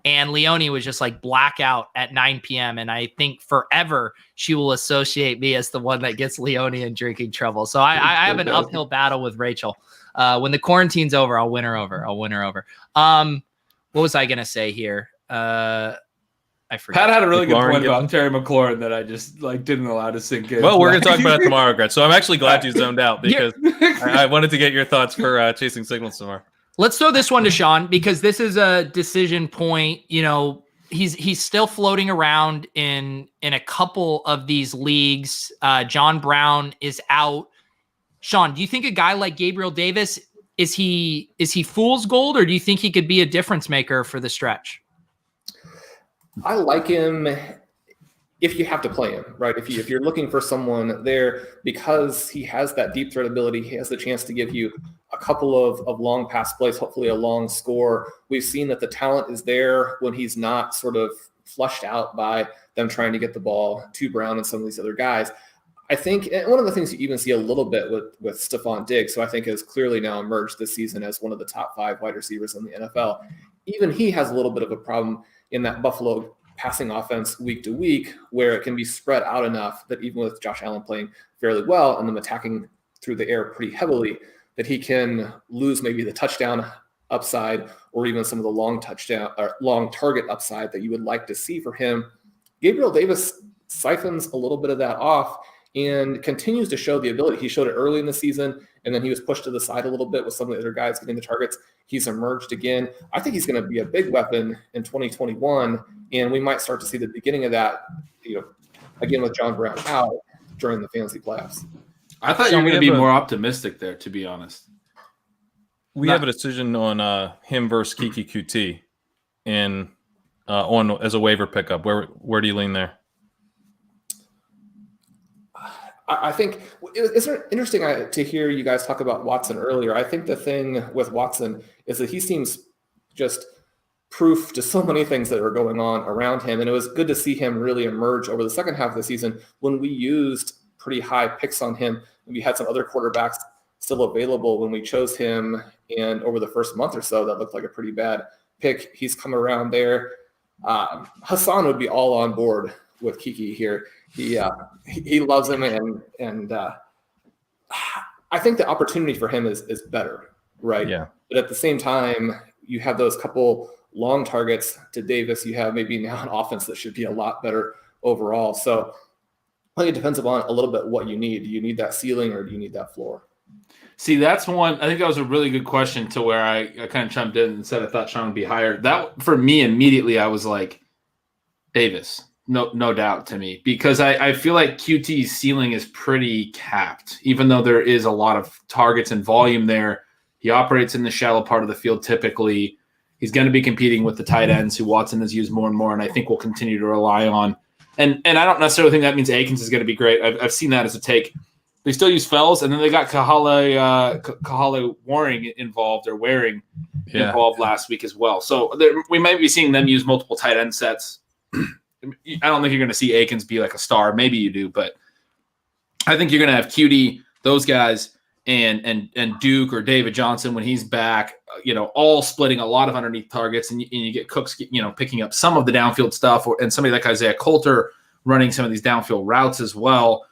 and Leone was just like blackout at 9 p.m. and I think forever she will associate me as the one that gets Leone in drinking trouble. So I have an uphill battle with Rachel. When the quarantine's over, I'll win her over. What was I going to say here? I forgot. Pat had a really good point about Terry McLaurin that I just didn't allow to sink in. Well, we're going to talk about it tomorrow, Gretch. So I'm actually glad you zoned out because I wanted to get your thoughts for Chasing Signals tomorrow. Let's throw this one to Sean because this is a decision point. He's still floating around in a couple of these leagues. John Brown is out. Sean, do you think a guy like Gabriel Davis, is he fool's gold, or do you think he could be a difference maker for the stretch? I like him if you have to play him, right? If you're looking for someone there, because he has that deep threat ability, he has the chance to give you a couple of long pass plays, hopefully a long score. We've seen that the talent is there when he's not sort of flushed out by them trying to get the ball to Brown and some of these other guys. I think one of the things you even see a little bit with Stephon Diggs, who I think has clearly now emerged this season as one of the top 5 wide receivers in the NFL, even he has a little bit of a problem in that Buffalo passing offense week to week, where it can be spread out enough that even with Josh Allen playing fairly well and them attacking through the air pretty heavily, that he can lose maybe the touchdown upside or even some of the long touchdown or long target upside that you would like to see for him. Gabriel Davis siphons a little bit of that off and continues to show the ability. He showed it early in the season, and then he was pushed to the side a little bit with some of the other guys getting the targets. He's emerged again. I think he's going to be a big weapon in 2021, and we might start to see the beginning of that, again with John Brown out during the fantasy playoffs. I thought you were going to be more optimistic there, to be honest. We have a decision on him versus Kiki QT on as a waiver pickup. Where do you lean there? I think it's interesting to hear you guys talk about Watson earlier. I think the thing with Watson is that he seems just proof to so many things that are going on around him. And it was good to see him really emerge over the second half of the season when we used pretty high picks on him. We had some other quarterbacks still available when we chose him. And over the first month or so, that looked like a pretty bad pick. He's come around there. Hassan would be all on board with Kiki here. He loves him, and I think the opportunity for him is better, right? Yeah. But at the same time, you have those couple long targets to Davis. You have maybe now an offense that should be a lot better overall. So I think it depends upon a little bit what you need. Do you need that ceiling or do you need that floor? See, that's one. I think that was a really good question to where I kind of chimed in and said I thought Sean would be higher. That for me immediately, I was like, Davis, no doubt to me, because I feel like QT's ceiling is pretty capped, even though there is a lot of targets and volume there. He operates in the shallow part of the field typically. He's going to be competing with the tight ends who Watson has used more and more, and I think will continue to rely on. And I don't necessarily think that means Akins is going to be great. I've seen that as a take. They still use Fells, and then they got Kahale Waring involved last week as well. So we might be seeing them use multiple tight end sets. I don't think you're going to see Akins be like a star. Maybe you do, but I think you're going to have QT, those guys, and Duke or David Johnson when he's back, all splitting a lot of underneath targets, and you get Cooks, picking up some of the downfield stuff, and somebody like Isaiah Coulter running some of these downfield routes as well.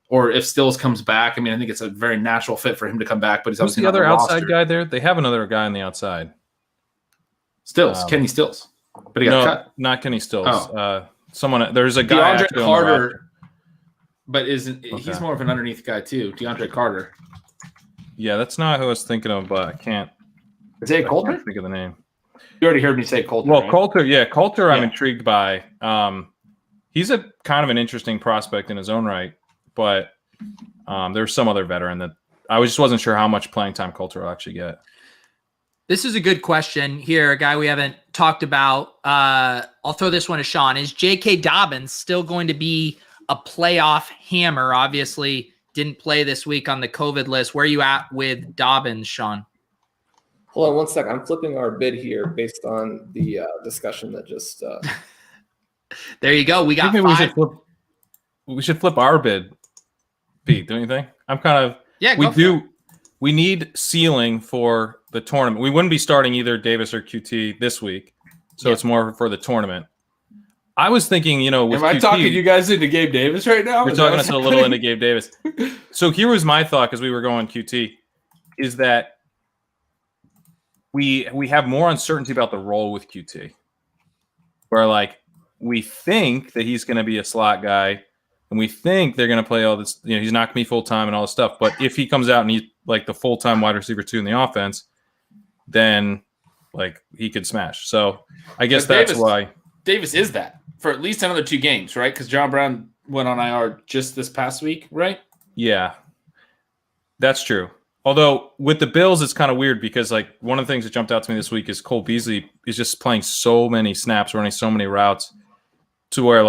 Or if Stills comes back, I think it's a very natural fit for him to come back. But he's obviously the other not outside guy there. They have another guy on the outside. Stills, Kenny Stills, but he got cut. Not Kenny Stills. Oh. There's a guy. DeAndre Carter, but he's more of an underneath guy too. DeAndre Carter. Yeah, that's not who I was thinking of, but I can't. Is it Coulter? I can't think of the name. You already heard me say Coulter. Well, right? Coulter, I'm intrigued by. He's a kind of an interesting prospect in his own right, but there's some other veteran that I just wasn't sure how much playing time Coulter will actually get. This is a good question here, a guy we haven't talked about. I'll throw this one to Sean. Is J.K. Dobbins still going to be a playoff hammer? Obviously, didn't play this week on the COVID list. Where are you at with Dobbins, Sean? Hold on one second. I'm flipping our bid here based on the discussion that just. There you go. We got five. We should flip our bid, Pete. Don't you think? I'm kind of. Yeah. We need ceiling for the tournament. We wouldn't be starting either Davis or QT this week, so it's more for the tournament. I was thinking, with Am I QT, talking you guys into Gabe Davis right now? We're talking us a little into Gabe Davis. So here was my thought because we were going QT, is that we have more uncertainty about the role with QT, where we think that he's going to be a slot guy, and we think they're going to play all this. He's not going to be full time and all this stuff. But if he comes out and he's like the full time wide receiver 2 in the offense, then he could smash. So I guess that's why Davis is that for at least another 2 games, right? Because John Brown went on IR just this past week, right? Yeah, that's true. Although with the Bills, it's kind of weird because one of the things that jumped out to me this week is Cole Beasley is just playing so many snaps, running so many routes, to where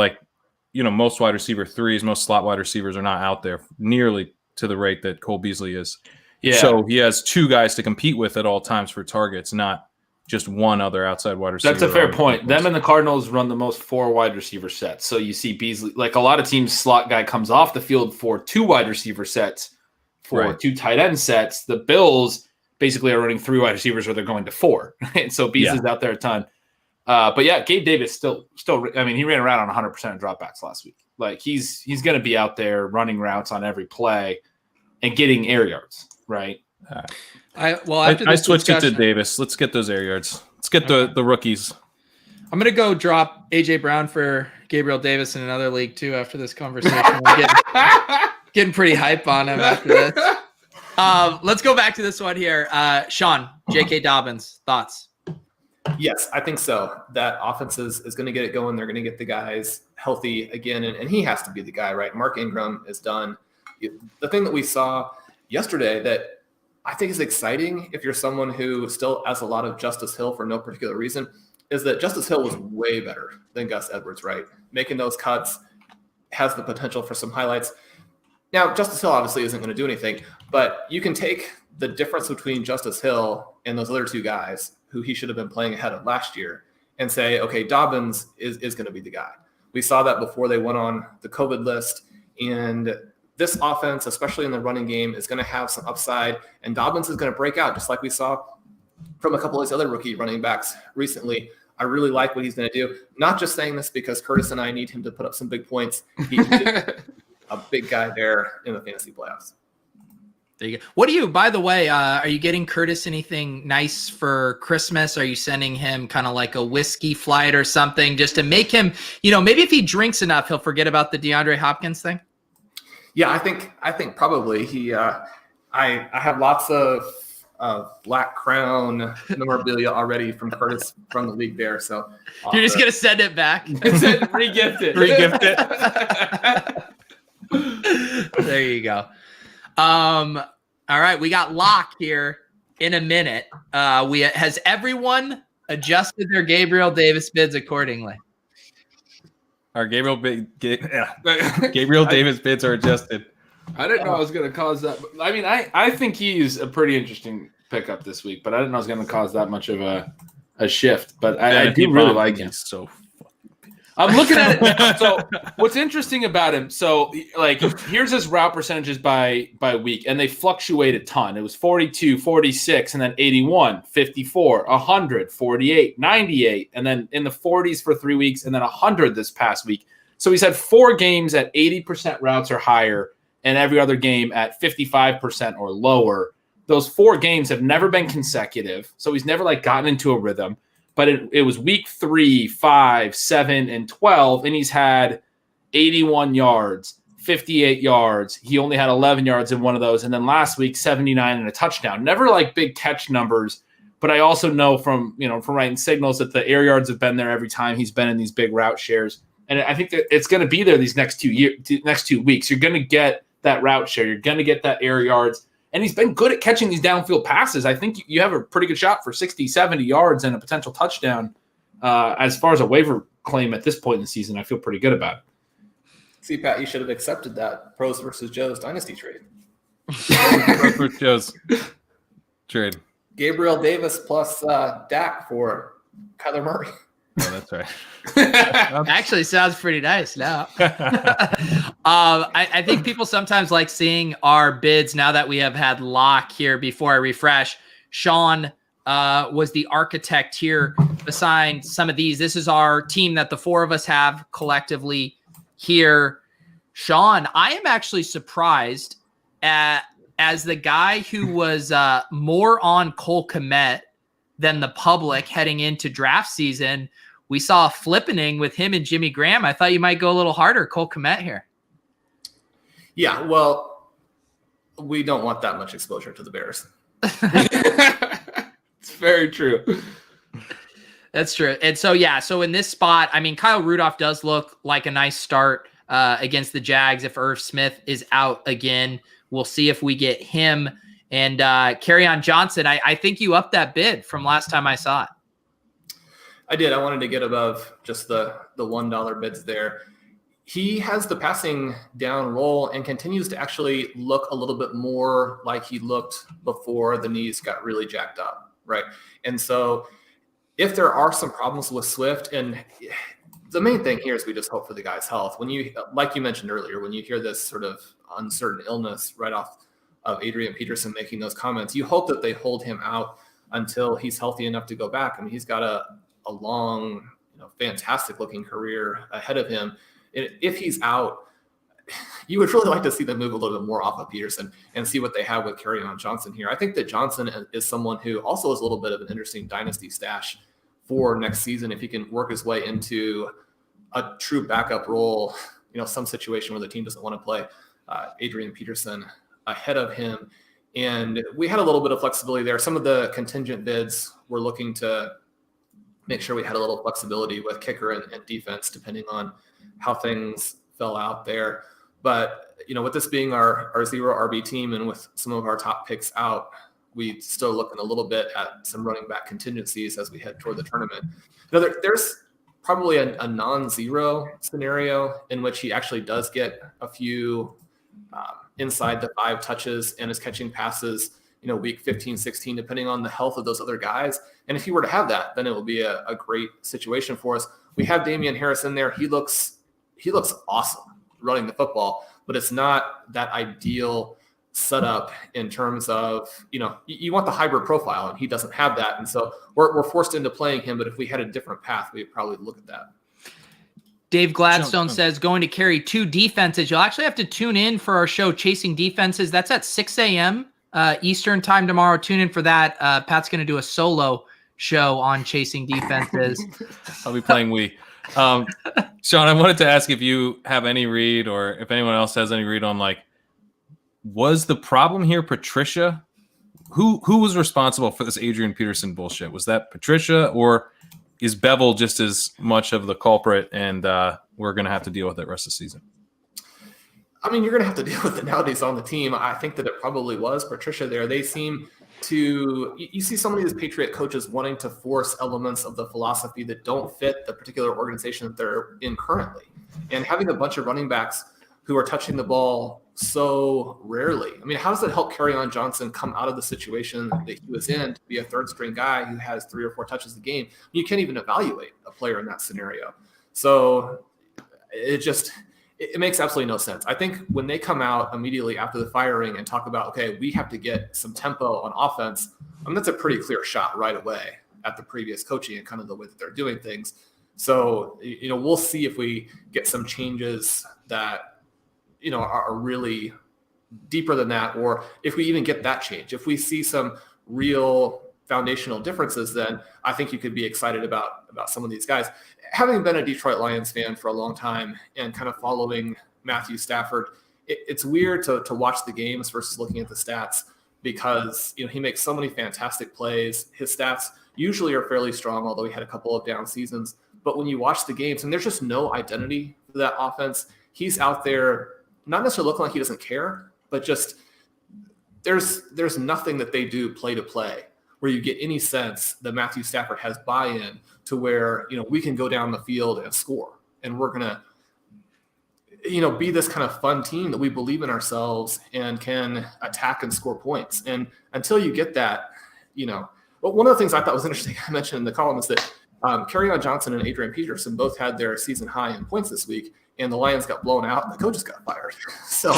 most wide receiver threes, most slot wide receivers are not out there nearly to the rate that Cole Beasley is. Yeah. So he has two guys to compete with at all times for targets, not just one other outside wide receiver. That's a fair point. Them and the Cardinals run the most 4 wide receiver sets. So you see Beasley, like a lot of teams, slot guy comes off the field for 2 wide receiver sets, for 2 tight end sets. The Bills basically are running 3 wide receivers, or they're going to 4. And so Beasley's out there a ton. But yeah, Gabe Davis still. I mean, he ran around on 100% of dropbacks last week. Like he's going to be out there running routes on every play and getting air yards, right? I switched it to Davis. Let's get those air yards. Let's get the rookies. I'm going to go drop AJ Brown for Gabriel Davis in another league too after this conversation. I'm getting pretty hype on him after this. Let's go back to this one here. Sean, J.K. Dobbins, thoughts? Yes, I think so. That offense is going to get it going. They're going to get the guys healthy again, and he has to be the guy, right? Mark Ingram is done. The thing that we saw yesterday that I think is exciting if you're someone who still has a lot of Justice Hill for no particular reason is that Justice Hill was way better than Gus Edwards, right? Making those cuts has the potential for some highlights. Now, Justice Hill obviously isn't going to do anything, but you can take the difference between Justice Hill and those other 2 guys who he should have been playing ahead of last year and say, okay, Dobbins is going to be the guy. We saw that before they went on the COVID list, and this offense, especially in the running game, is going to have some upside, and Dobbins is going to break out just like we saw from a couple of these other rookie running backs recently. I really like what he's going to do. Not just saying this because Curtis and I need him to put up some big points. He's a big guy there in the fantasy playoffs. There you go. What do you, by the way, are you getting Curtis anything nice for Christmas? Are you sending him kind of like a whiskey flight or something just to make him, maybe if he drinks enough, he'll forget about the DeAndre Hopkins thing? Yeah, I think probably he. I have lots of Black Crown memorabilia already from Curtis from the league there. So you're just gonna send it back. Regift it. Regift it. There you go. All right, we got Locke here in a minute. Has everyone adjusted their Gabriel Davis bids accordingly? Our Gabriel Davis bids are adjusted. I didn't know I was going to cause that. I mean, I think he's a pretty interesting pickup this week, but I didn't know I was going to cause that much of a shift. But I do really like him. So I'm looking at it. So what's interesting about him? So like, here's his route percentages by week, and they fluctuate a ton. It was 42, 46, and then 81, 54, 100, 48, 98, and then in the 40s for 3 weeks, and then 100 this past week. So he's had 4 games at 80% routes or higher, and every other game at 55% or lower. Those 4 games have never been consecutive, so he's never like gotten into a rhythm. But it was week 3, 5, 7, and 12, and he's had 81 yards, 58 yards. He only had 11 yards in one of those, and then last week 79 and a touchdown. Never like big catch numbers, but I also know from writing signals that the air yards have been there every time he's been in these big route shares, and I think that it's going to be there these next 2 weeks. You're going to get that route share, you're going to get that air yards. And he's been good at catching these downfield passes. I think you have a pretty good shot for 60, 70 yards and a potential touchdown. As far as a waiver claim at this point in the season, I feel pretty good about it. See, Pat, you should have accepted that Pros versus Joe's dynasty trade. Pros versus Joe's trade. Gabriel Davis plus Dak for Kyler Murray. Oh, that's right. Actually sounds pretty nice now. I think people sometimes like seeing our bids now that we have had Locke here. Before I refresh, Sean was the architect here behind some of these. This is our team that the 4 of us have collectively here. Sean, I am actually surprised as the guy who was more on Cole Kmet than the public heading into draft season. We saw a flippening with him and Jimmy Graham. I thought you might go a little harder, Cole Kmet here. Yeah, well, we don't want that much exposure to the Bears. It's very true. That's true. And so, so in this spot, I mean, Kyle Rudolph does look like a nice start against the Jags. If Irv Smith is out again, we'll see if we get him. And Kerrane Johnson, I think you upped that bid from last time I saw it. I did. I wanted to get above just the $1 bids there. he has the passing down role and continues to actually look a little bit more like he looked before the knees got really jacked up, right? And so if there are some problems with Swift, and the main thing here is we just hope for the guy's health. When you, like you mentioned earlier, when you hear this sort of uncertain illness right off of Adrian Peterson making those comments, you hope that they hold him out until he's healthy enough to go back. I mean, he's got a long, fantastic looking career ahead of him. If he's out, you would really like to see them move a little bit more off of Peterson and see what they have with Kerrane Johnson here. I think that Johnson is someone who also is a little bit of an interesting dynasty stash for next season if he can work his way into a true backup role, some situation where the team doesn't want to play Adrian Peterson ahead of him. And we had a little bit of flexibility there. Some of the contingent bids were looking to make sure we had a little flexibility with kicker and defense, depending on how things fell out there. But, with this being our 0 RB team and with some of our top picks out, we still looking a little bit at some running back contingencies as we head toward the tournament. There's probably a non-zero scenario in which he actually does get a few inside the 5 touches and is catching passes, week 15, 16, depending on the health of those other guys. And if he were to have that, then it will be a great situation for us. We have Damian Harris in there. He looks awesome running the football, but it's not that ideal setup in terms of, you want the hybrid profile, and he doesn't have that. And so we're forced into playing him, but if we had a different path, we'd probably look at that. Dave Gladstone says going to carry 2 defenses. You'll actually have to tune in for our show, Chasing Defenses. That's at 6 a.m. Eastern time tomorrow. Tune in for that. Pat's going to do a solo show on Chasing Defenses. I'll be playing Wii. Sean, I wanted to ask if you have any read, or if anyone else has any read on, was the problem here Patricia? Who was responsible for this Adrian Peterson bullshit? Was that Patricia, or is Bevel just as much of the culprit, and we're going to have to deal with it the rest of the season? I mean, you're going to have to deal with it now that he's on the team. I think that it probably was Patricia there. They seem to, you see so many of these Patriot coaches wanting to force elements of the philosophy that don't fit the particular organization that they're in currently. And having a bunch of running backs who are touching the ball so rarely. I mean, how does it help Kerrane Johnson come out of the situation that he was in to be a third string guy who has 3 or 4 touches a game? You can't even evaluate a player in that scenario. So it makes absolutely no sense. I think when they come out immediately after the firing and talk about, okay, we have to get some tempo on offense, that's a pretty clear shot right away at the previous coaching and kind of the way that they're doing things. So, we'll see if we get some changes that, are really deeper than that, or if we even get that change. If we see some real foundational differences, then I think you could be excited about some of these guys. Having been a Detroit Lions fan for a long time and kind of following Matthew Stafford, it's weird to watch the games versus looking at the stats, because he makes so many fantastic plays. His stats usually are fairly strong, although he had a couple of down seasons. But when you watch the games, and there's just no identity for that offense, he's out there not necessarily looking like he doesn't care, but just there's nothing that they do play to play where you get any sense that Matthew Stafford has buy-in to where, we can go down the field and score, and we're going to, be this kind of fun team that we believe in ourselves and can attack and score points. And until you get that, but one of the things I thought was interesting, I mentioned in the column, is that Kerrane Johnson and Adrian Peterson both had their season high in points this week, and the Lions got blown out and the coaches got fired. So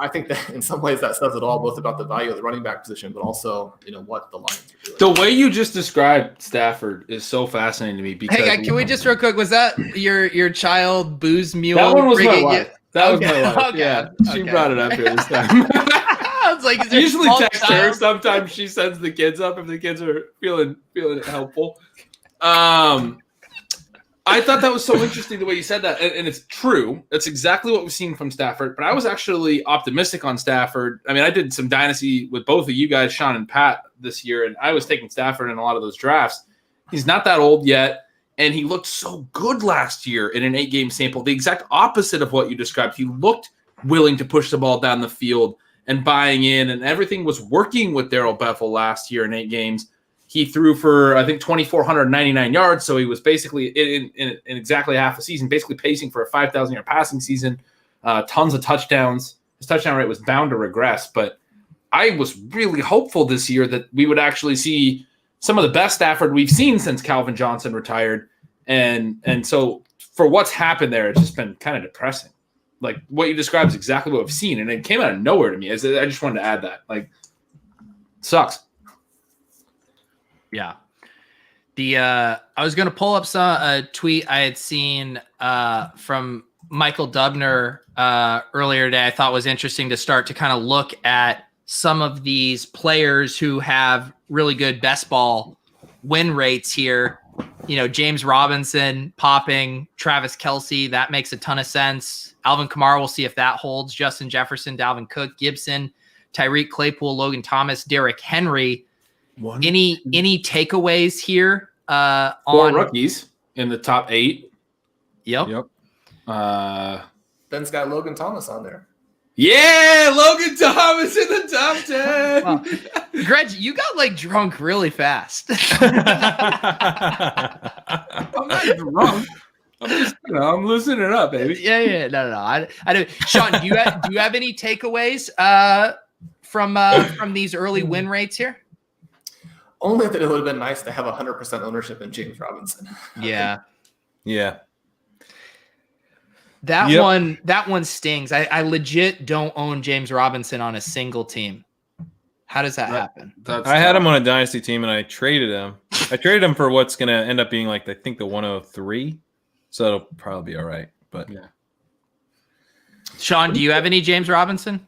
I think that in some ways that says it all, both about the value of the running back position, but also, what the Lions are doing. The way you just described Stafford is so fascinating to me. Because hey, can we just real quick, was that your child booze mule? That one was my wife. That was my wife. Okay. Yeah, she brought it up here this time. I was like, I usually text her. Sometimes she sends the kids up if the kids are feeling helpful. I thought that was so interesting the way you said that, and it's true. It's exactly what we've seen from Stafford. But I was actually optimistic on Stafford. I mean, I did some dynasty with both of you guys, Sean and Pat, this year, and I was taking Stafford in a lot of those drafts. He's not that old yet, and he looked so good last year in an 8-game sample. The exact opposite of what you described. He looked willing to push the ball down the field and buying in, and everything was working with Darrell Bethel last year in 8 games. He threw for, I think, 2,499 yards. So he was basically in exactly half a season, basically pacing for a 5,000-yard passing season, tons of touchdowns. His touchdown rate was bound to regress. But I was really hopeful this year that we would actually see some of the best Stafford we've seen since Calvin Johnson retired. And so for what's happened there, it's just been kind of depressing. Like what you described is exactly what we've seen. And it came out of nowhere to me. I just wanted to add that. Like, sucks. Yeah. I was going to pull up a tweet I had seen from Michael Dubner earlier today. I thought was interesting to start to kind of look at some of these players who have really good best ball win rates here. You know, James Robinson popping, Travis Kelce, that makes a ton of sense. Alvin Kamara, we'll see if that holds. Justin Jefferson, Dalvin Cook, Gibson, Tyreek Claypool, Logan Thomas, Derrick Henry. Any takeaways here? 4 rookies in the top 8. Yep. Ben's got Logan Thomas on there. Yeah, Logan Thomas in the top 10. Wow. Gretch, you got like drunk really fast. I'm not drunk. I'm just, I'm loosening it up, baby. Yeah. No. I don't. Sean, do you have any takeaways from these early win rates here? Only that it would have been nice to have 100% ownership in James Robinson. Yeah. That one stings. I legit don't own James Robinson on a single team. How does that happen? I had him on a dynasty team and I traded him. I traded him for what's going to end up being like, I think the 103. So it'll probably be all right. But yeah. Sean, do you have any James Robinson?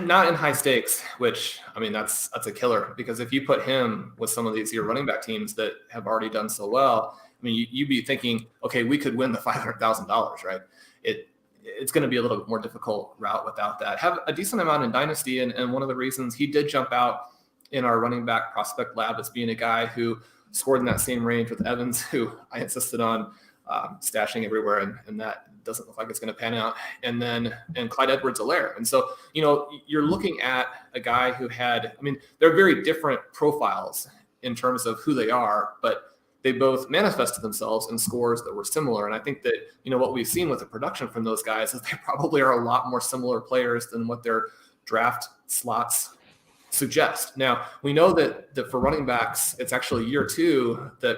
Not in high stakes, which, I mean, that's a killer, because if you put him with some of these your running back teams that have already done so well, I mean, you'd be thinking, okay, we could win the $500,000, right? It's going to be a little bit more difficult route without that. Have a decent amount in Dynasty, and one of the reasons he did jump out in our running back prospect lab as being a guy who scored in that same range with Evans, who I insisted on stashing everywhere, and that doesn't look like it's going to pan out. And Clyde Edwards-Helaire. And so, you know, you're looking at a guy who had, I mean, they're very different profiles in terms of who they are, but they both manifested themselves in scores that were similar. And I think that, you know, what we've seen with the production from those guys is they probably are a lot more similar players than what their draft slots suggest. Now, we know that for running backs, it's actually year 2 that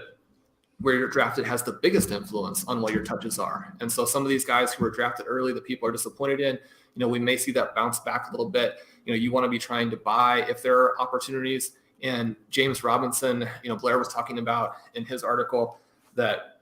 where you're drafted has the biggest influence on what your touches are. And so some of these guys who were drafted early that people are disappointed in, you know, we may see that bounce back a little bit. You know, you want to be trying to buy if there are opportunities. And James Robinson, you know, Blair was talking about in his article that,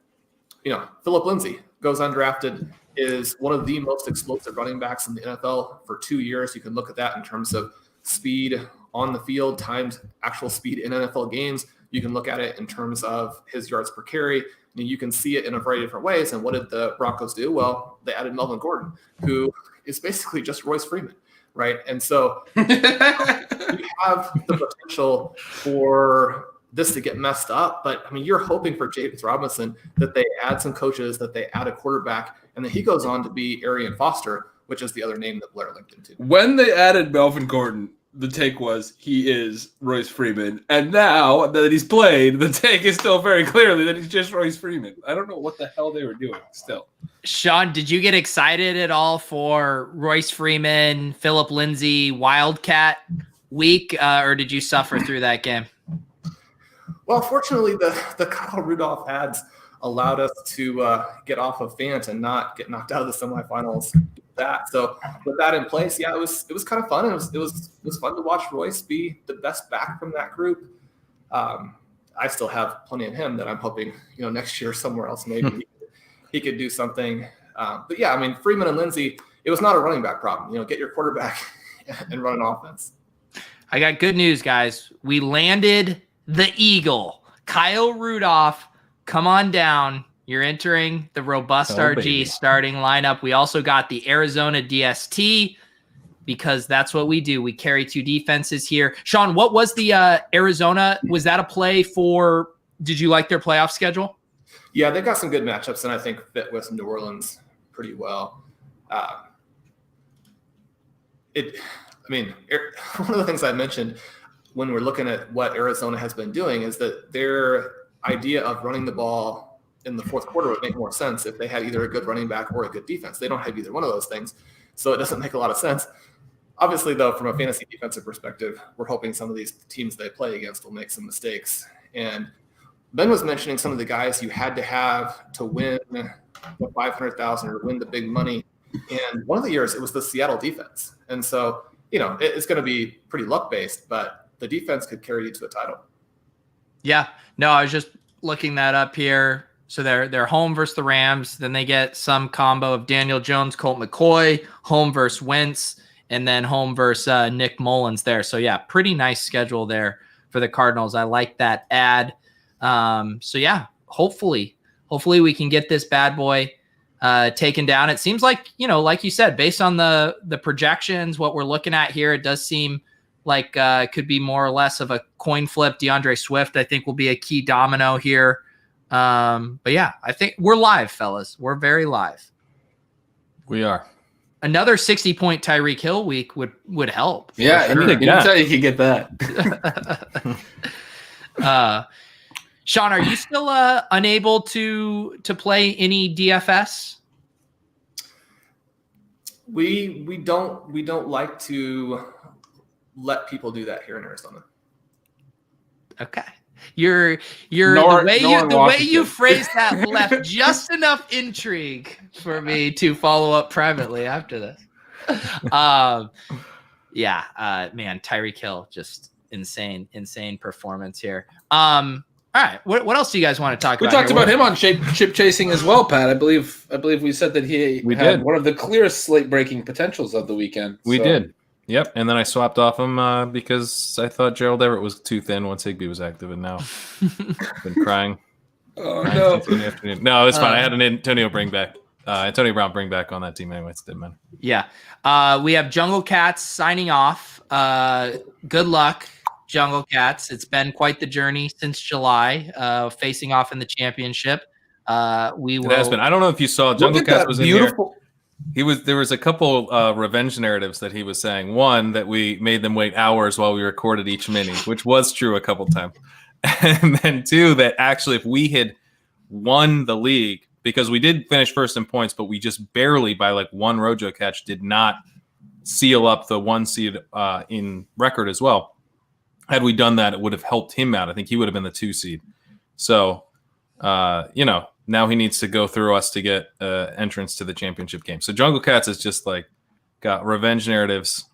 you know, Phillip Lindsay goes undrafted, is one of the most explosive running backs in the NFL for 2 years. You can look at that in terms of speed on the field times actual speed in NFL games. You can look at it in terms of his yards per carry. And you can see it in a variety of different ways. And what did the Broncos do? Well, they added Melvin Gordon, who is basically just Royce Freeman, right? And so you have the potential for this to get messed up. But, I mean, you're hoping for James Robinson that they add some coaches, that they add a quarterback, and then he goes on to be Arian Foster, which is the other name that Blair linked into. When they added Melvin Gordon, the take was he is Royce Freeman. And now that he's played, the take is still very clearly that he's just Royce Freeman. I don't know what the hell they were doing still. Sean, did you get excited at all for Royce Freeman, Phillip Lindsay, Wildcat week, or did you suffer through that game? Well, fortunately, the Kyle Rudolph ads allowed us to get off of Fant and not get knocked out of the semifinals. So with that in place, yeah, it was kind of fun. It was fun to watch Royce be the best back from that group. I still have plenty of him that I'm hoping, you know, next year somewhere else maybe he could do something. But yeah, I mean, Freeman and Lindsay, it was not a running back problem. You know, get your quarterback and run an offense. I got good news, guys. We landed the Eagle. Kyle Rudolph, come on down. You're entering the Robust RG starting lineup. We also got the Arizona DST because that's what we do. We carry 2 defenses here. Sean, what was the Arizona? Was that a play for – did you like their playoff schedule? Yeah, they got some good matchups, and I think fit with New Orleans pretty well. One of the things I mentioned, when we're looking at what Arizona has been doing is that their idea of running the ball in the fourth quarter would make more sense if they had either a good running back or a good defense. They don't have either one of those things, so it doesn't make a lot of sense. Obviously, though, from a fantasy defensive perspective, we're hoping some of these teams they play against will make some mistakes. And Ben was mentioning some of the guys you had to have to win the 500,000 or win the big money. And one of the years it was the Seattle defense. And so, it's going to be pretty luck based, but the defense could carry you to a title. Yeah, no, I was just looking that up here. So they're home versus the Rams. Then they get some combo of Daniel Jones, Colt McCoy, home versus Wentz, and then home versus Nick Mullins there. So yeah, pretty nice schedule there for the Cardinals. I like that ad. So yeah, hopefully we can get this bad boy taken down. It seems like, like you said, based on the projections, what we're looking at here, it does seem like it could be more or less of a coin flip. DeAndre Swift, I think, will be a key domino here. But yeah, I think we're live, fellas. We're very live. We are. Another 60-point Tyreek Hill week would help. Yeah, anytime you can get that. Sean, are you still unable to play any DFS? We don't like to let people do that here in Arizona. Okay. The way you phrased that left just enough intrigue for me to follow up privately after this. Man, Tyreek Hill, just insane performance here. All right, what else do you guys want to talk about? We talked about him on chip chasing as well, Pat. I believe we said that he had one of the clearest slate breaking potentials of the weekend. We did. Yep, and then I swapped off him because I thought Gerald Everett was too thin once Higbee was active, and now I've been crying. Oh, no. No, it's fine. I had an Antonio Brown bring back on that team anyway. It didn't matter. Yeah. We have Jungle Cats signing off. Good luck, Jungle Cats. It's been quite the journey since July, facing off in the championship. It has been. I don't know if you saw Jungle Cats was beautiful. In here. There was a couple revenge narratives that he was saying. One, that we made them wait hours while we recorded each mini, which was true a couple times. And then two, that actually if we had won the league, because we did finish first in points, but we just barely by like one Rojo catch did not seal up the 1 seed in record as well. Had we done that, it would have helped him out. I think he would have been the 2 seed. So, now he needs to go through us to get entrance to the championship game. So Jungle Cats is just like got revenge narratives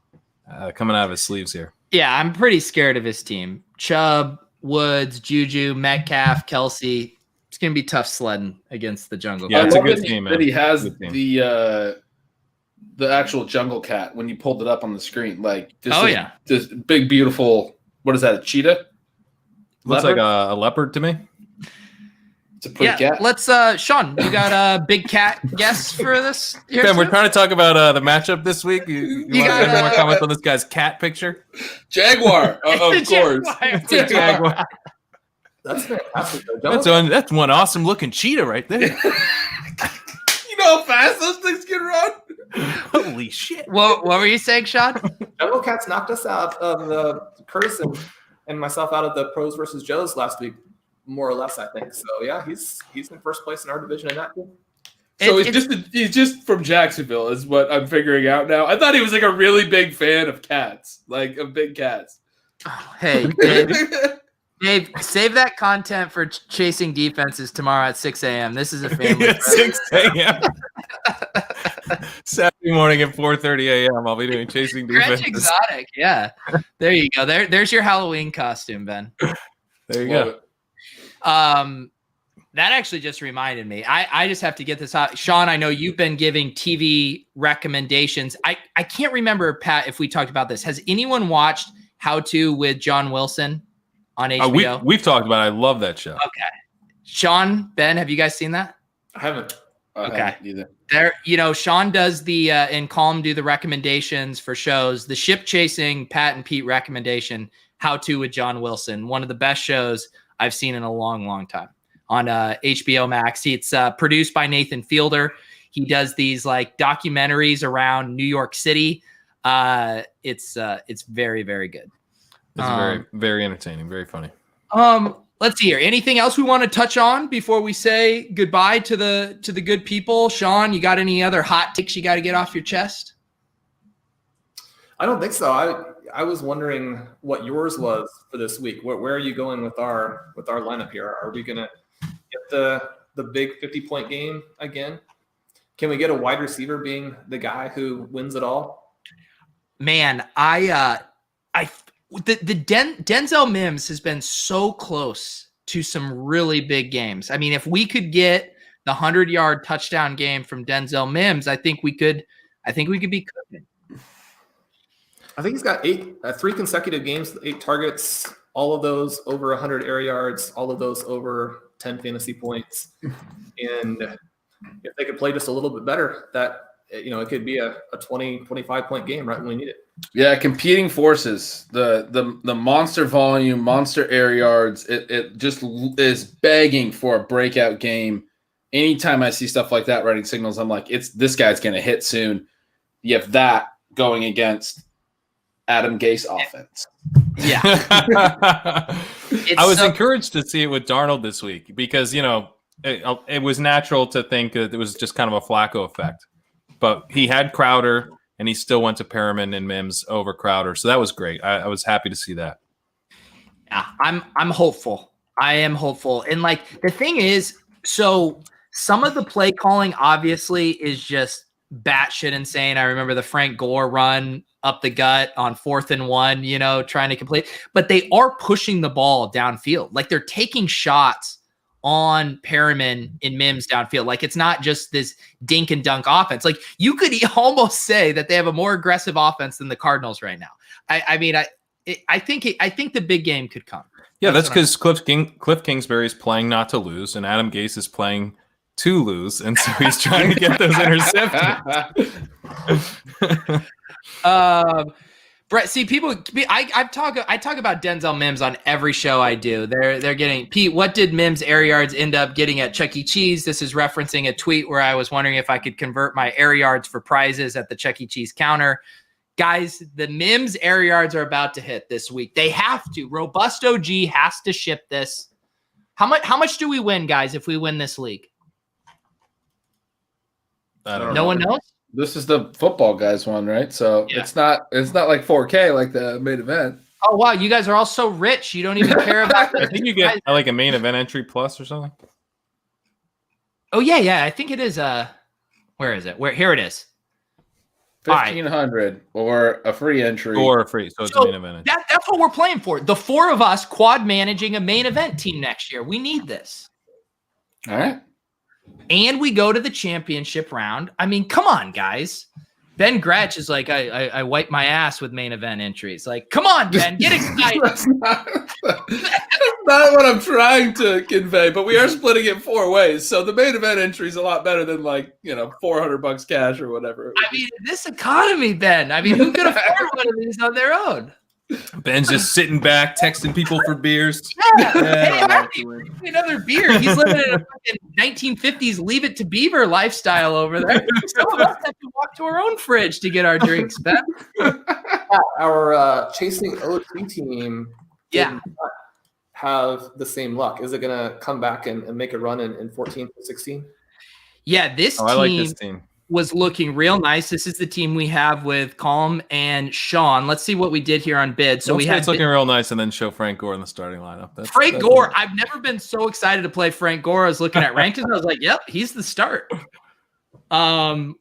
coming out of his sleeves here. Yeah, I'm pretty scared of his team. Chubb, Woods, Juju, Metcalf, Kelsey. It's going to be tough sledding against the Jungle Cat. Yeah, it's a good team, man. That he has the actual Jungle Cat when you pulled it up on the screen. Like, this big, beautiful, what is that, a cheetah? Looks like a leopard to me. It's a pretty cat. Let's, Sean, you got a big cat guess for this? Ben, we're trying to talk about the matchup this week. You want to have more comments on this guy's cat picture? Jaguar, of course. It's a Jaguar. That's fantastic. That's one awesome looking cheetah right there. You know how fast those things can run? Holy shit. What were you saying, Sean? Jungle Cats knocked us out of the Curtis and myself out of the Pros versus Joes last week, more or less, I think. So yeah, he's in first place in our division in that team. So he's just from Jacksonville, is what I'm figuring out now. I thought he was like a really big fan of cats, like of big cats. Oh, hey, Dave, save that content for chasing defenses tomorrow at 6 a.m. This is a family. 6 a.m. Saturday morning at 4:30 a.m. I'll be doing chasing defenses. Gretch exotic, yeah. There you go. There's your Halloween costume, Ben. There you go. That actually just reminded me. I just have to get this out. Sean, I know you've been giving TV recommendations. I can't remember, Pat, if we talked about this. Has anyone watched How To with John Wilson on HBO? We've talked about it. I love that show. Okay. Sean, Ben, have you guys seen that? I haven't. Okay. Either. There, Sean does the and Calm do the recommendations for shows. The ship chasing Pat and Pete recommendation, How To with John Wilson, one of the best shows I've seen in a long, long time on HBO Max. It's produced by Nathan Fielder. He does these like documentaries around New York City. It's very, very good. It's very, very entertaining, very funny. Let's see here. Anything else we want to touch on before we say goodbye to the good people? Sean, you got any other hot takes you got to get off your chest? I don't think so. I was wondering what yours was for this week. Where are you going with our lineup here? Are we gonna get the big 50-point game again? Can we get a wide receiver being the guy who wins it all? Man, Denzel Mims has been so close to some really big games. I mean, if we could get the 100-yard touchdown game from Denzel Mims, I think we could be cooking. I think he's got 3 consecutive games, 8 targets, all of those over 100 air yards, all of those over 10 fantasy points. And if they could play just a little bit better, that it could be a 20, 25-point game right when we need it. Yeah, competing forces, the monster volume, monster air yards, it just is begging for a breakout game. Anytime I see stuff like that running signals, I'm like, this guy's going to hit soon. You have that going against Adam Gase offense. Yeah. I was encouraged to see it with Darnold this week because, it was natural to think that it was just kind of a Flacco effect. But he had Crowder, and he still went to Perriman and Mims over Crowder. So that was great. I was happy to see that. Yeah, I'm hopeful. I am hopeful. And, the thing is, so some of the play calling obviously is just batshit insane. I remember the Frank Gore run up the gut on 4th and 1, trying to complete. But they are pushing the ball downfield. They're taking shots on Perriman and Mims downfield. It's not just this dink and dunk offense. You could almost say that they have a more aggressive offense than the Cardinals right now. I think the big game could come. Yeah, that's because Cliff Kingsbury is playing not to lose, and Adam Gase is playing to lose, and so he's trying to get those interceptions. Brett, see, I talk about Denzel Mims on every show I do. They're getting, Pete, what did Mims air yards end up getting at Chuck E. Cheese? This is referencing a tweet where I was wondering if I could convert my air yards for prizes at the Chuck E. Cheese counter. Guys, the Mims air yards are about to hit this week. They have to. Robust OG has to ship this. How much do we win, guys, if we win this league? I don't know. No one knows? This is the football guys one, right? So Yeah. it's not like 4K like the main event. Oh, wow. You guys are all so rich. You don't even care about I think you get like a main event entry plus or something. Oh, yeah. I think it is. Where is it? Here it is. 1,500 or a free entry. Or free. So it's a main event entry. That's what we're playing for. The 4 of us quad managing a main event team next year. We need this. All right. And we go to the championship round. I mean, come on, guys. Ben Gretch is like, I wipe my ass with main event entries. Come on, Ben, get excited. That's not what I'm trying to convey, but we are splitting it 4 ways. So the main event entry is a lot better than $400 cash or whatever. I mean, in this economy, Ben, I mean, who could afford one of these on their own? Ben's just sitting back, texting people for beers. Yeah. Hey, give me another beer. He's living in a fucking 1950s Leave It to Beaver lifestyle over there. Some of us have to walk to our own fridge to get our drinks, Ben. Our chasing OT team Yeah. did not have the same luck. Is it going to come back and make a run in 14 to 16? Yeah, I like this team. Was looking real nice. This is the team we have with Calm and Sean. Let's see what we did here on bid. So it's looking real nice, and then show Frank Gore in the starting lineup. Frank Gore. I've never been so excited to play Frank Gore. I was looking at rankings, and I was like, "Yep, he's the start."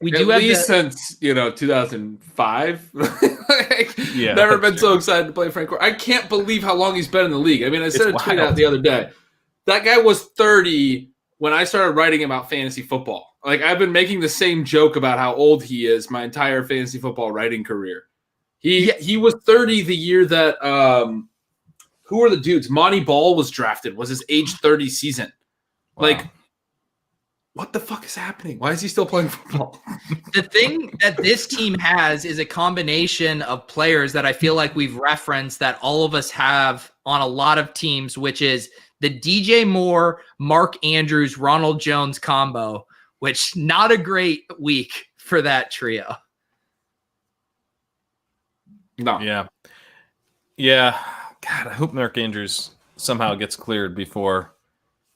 We do have since 2005. Yeah, never been so excited to play Frank Gore. I can't believe how long he's been in the league. I mean, I said a tweet out the other day. That guy was 30 when I started writing about fantasy football. I've been making the same joke about how old he is my entire fantasy football writing career. He was 30 the year that who were the dudes? Monty Ball was drafted. Was his age 30 season? Wow. What the fuck is happening? Why is he still playing football? The thing that this team has is a combination of players that I feel like we've referenced that all of us have on a lot of teams, which is the DJ Moore, Mark Andrews, Ronald Jones combo, which not a great week for that trio. No. Yeah. Yeah. God, I hope Mark Andrews somehow gets cleared before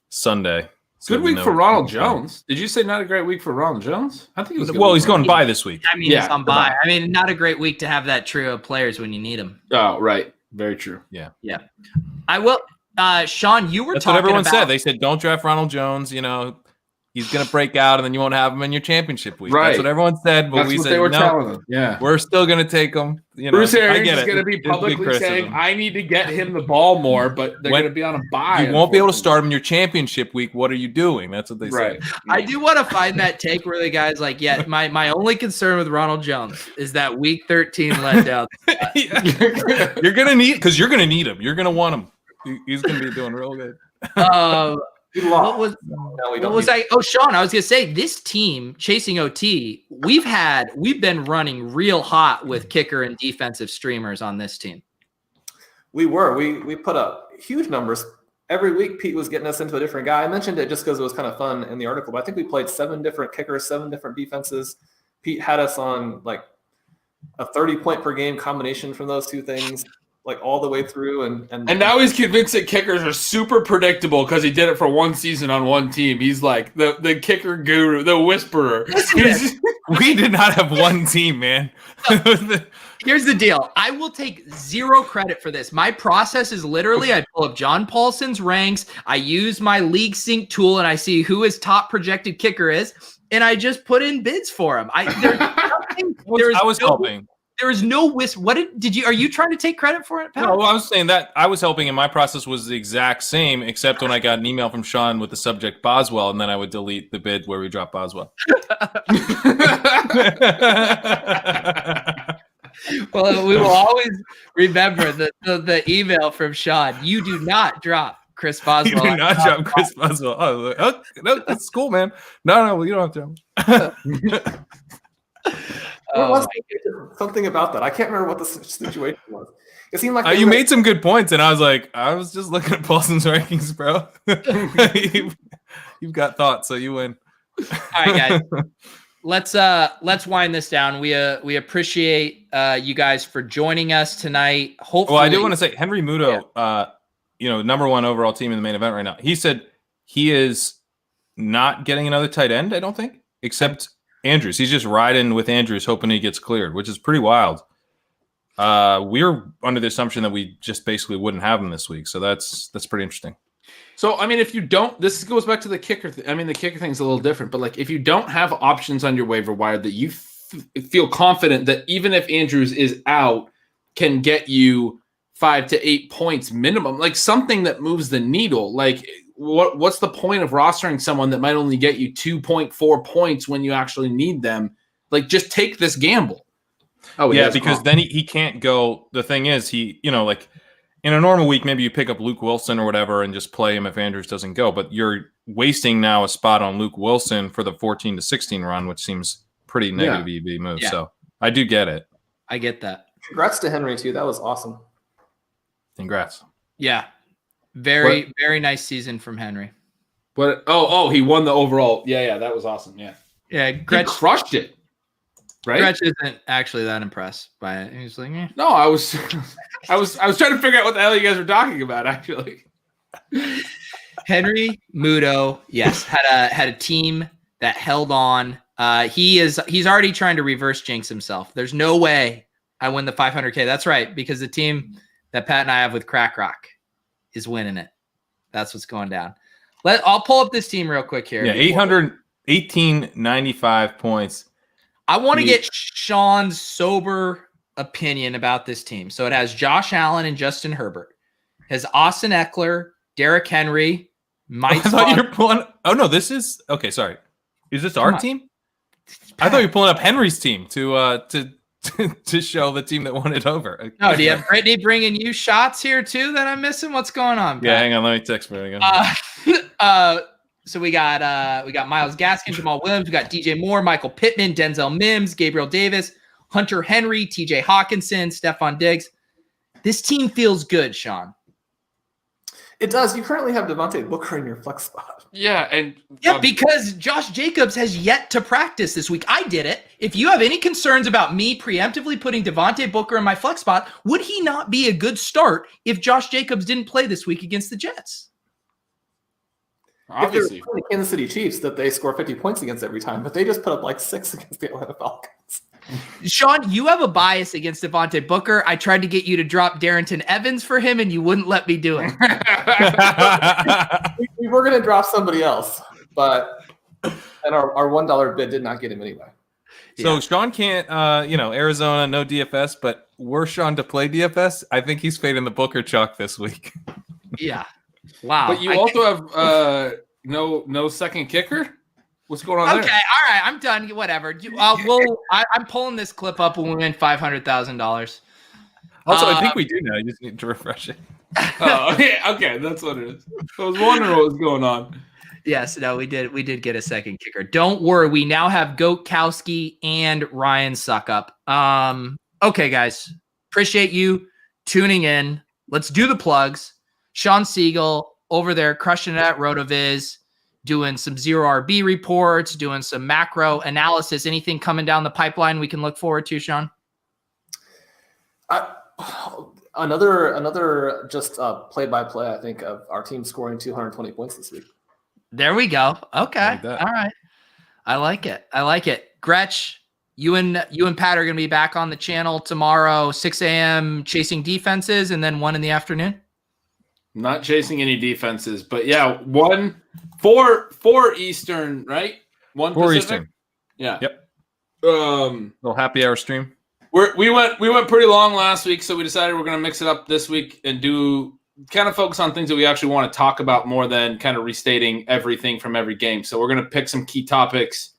Sunday. Good week for Ronald Jones. Did you say not a great week for Ronald Jones? I think it was good. Well, he's going by this week. I mean, he's on bye. I mean, not a great week to have that trio of players when you need them. Oh, right. Very true. Yeah. I will. Sean, you were That's talking what everyone about. said. They said, don't draft Ronald Jones. You know, he's going to break out, and then you won't have him in your championship week. Right. That's what everyone said. But That's what they were telling them. Yeah. We're still going to take him. You know, Bruce Arians is is going to be publicly saying, I need to get him the ball more, but they're going to be on a bye. You won't be able to start him in your championship week. What are you doing? That's what they said. I do want to find that take where the guy's like, my only concern with Ronald Jones is that week 13 letdown. You're going to need, because you're going to need him. You're going to want him. He's going to be doing real good. What was I? Oh, Sean, I was gonna say this team chasing OT. We've been running real hot with kicker and defensive streamers on this team. We put up huge numbers every week. Pete was getting us into a different guy. I mentioned it just because it was kind of fun in the article, but I think we played 7 different kickers, 7 different defenses. Pete had us on like a 30-point per game combination from those two things, like all the way through. And now he's convinced that kickers are super predictable because he did it for one season on one team. He's like the kicker guru, the whisperer. We did not have one team, man. Here's the deal. I will take 0 credit for this. My process is literally I pull up John Paulson's ranks. I use my league sync tool and I see who his top projected kicker is. And I just put in bids for him. I was helping. There is no What are you trying to take credit for it, Pat? No, I was saying that I was helping, and my process was the exact same, except when I got an email from Sean with the subject Boswell, and then I would delete the bid where we dropped Boswell. Well, we will always remember the email from Sean. You do not drop Chris Boswell. You do not drop Chris Boswell. Oh, no, that's cool, man. No, you don't have to. Something about that. I can't remember what the situation was. It seemed like you made some good points, and I was like, I was just looking at Paulson's rankings, bro. You've got thoughts, so you win. All right, guys. Let's wind this down. We appreciate you guys for joining us tonight. Hopefully, well, I do want to say Henry Muto, number 1 overall team in the main event right now. He said he is not getting another tight end, I don't think, except Andrews. He's just riding with Andrews, hoping he gets cleared, which is pretty wild. We're under the assumption that we just basically wouldn't have him this week, so that's pretty interesting. So, I mean, if you don't, this goes back to the kicker. The kicker thing's a little different, but like if you don't have options on your waiver wire that you feel confident that even if Andrews is out, can get you 5 to 8 points minimum, like something that moves the needle, like. What's the point of rostering someone that might only get you 2.4 points when you actually need them? Like, just take this gamble. Oh, yeah, because then he can't go. The thing is, like in a normal week, maybe you pick up Luke Wilson or whatever and just play him if Andrews doesn't go. But you're wasting now a spot on Luke Wilson for the 14 to 16 run, which seems pretty negative EV move. Yeah. So I do get it. I get that. Congrats to Henry too. That was awesome. Congrats. Yeah. Very nice season from Henry. But he won the overall. Yeah, that was awesome. Yeah, Gretch crushed it. Right? Gretch isn't actually that impressed by it. He's like, No, I was trying to figure out what the hell you guys were talking about. Actually, Henry Muto, yes, had a team that held on. He's already trying to reverse jinx himself. There's no way I win the 500K. That's right, because the team that Pat and I have with Crack Rock is winning it. That's what's going down. I'll pull up this team real quick here. Yeah, 895 points. I want to get Sean's sober opinion about this team. So it has Josh Allen and Justin Herbert. It has Austin Eckler, Derrick Henry, Mike. I thought you were pulling. Oh no, this is okay. Sorry, is this our team? I thought you were pulling up Henry's team to show the team that won it over. No, do you have Brittany bringing you shots here too that I'm missing? What's going on, Pat? Yeah, hang on. Let me text her again. So we got Myles Gaskin, Jamal Williams. We got DJ Moore, Michael Pittman, Denzel Mims, Gabriel Davis, Hunter Henry, TJ Hawkinson, Stephon Diggs. This team feels good, Sean. It does. You currently have Devontae Booker in your flex spot. Yeah, and because Josh Jacobs has yet to practice this week. I did it. If you have any concerns about me preemptively putting Devontae Booker in my flex spot, would he not be a good start if Josh Jacobs didn't play this week against the Jets? obviously. If they're the Kansas City Chiefs that they score 50 points against every time, but they just put up like 6 against the Atlanta Falcons. Sean, you have a bias against Devontae Booker. I tried to get you to drop Darrington Evans for him, and you wouldn't let me do it. we were going to drop somebody else, but and our $1 bid did not get him anyway. So Sean can't, Arizona, no DFS, but were Sean to play DFS, I think he's fading the Booker chalk this week. Yeah. Wow. But you also have no second kicker? What's going on there? Okay, all right, I'm done. Whatever. I'm pulling this clip up when we win $500,000. Also, I think we do now. You just need to refresh it. Oh, yeah, okay, that's what it is. I was wondering what was going on. Yes, no, we did get a second kicker. Don't worry, we now have Goatkowski and Ryan Suckup. Okay, guys, appreciate you tuning in. Let's do the plugs. Sean Siegele over there crushing it at RotoViz, doing some zero RB reports, doing some macro analysis. Anything coming down the pipeline we can look forward to, Sean? Another just play-by-play, I think, of our team scoring 220 points this week. There we go. Okay. Like All right. I like it. Gretch, you and Pat are going to be back on the channel tomorrow, 6 a.m. chasing defenses, and then 1 in the afternoon. Not chasing any defenses, but yeah, 4 Eastern, right? 1 4 Pacific? Eastern. Yeah. Yep. Little happy hour stream. We went pretty long last week, so we decided we're going to mix it up this week and do kind of focus on things that we actually want to talk about more than kind of restating everything from every game. So we're going to pick some key topics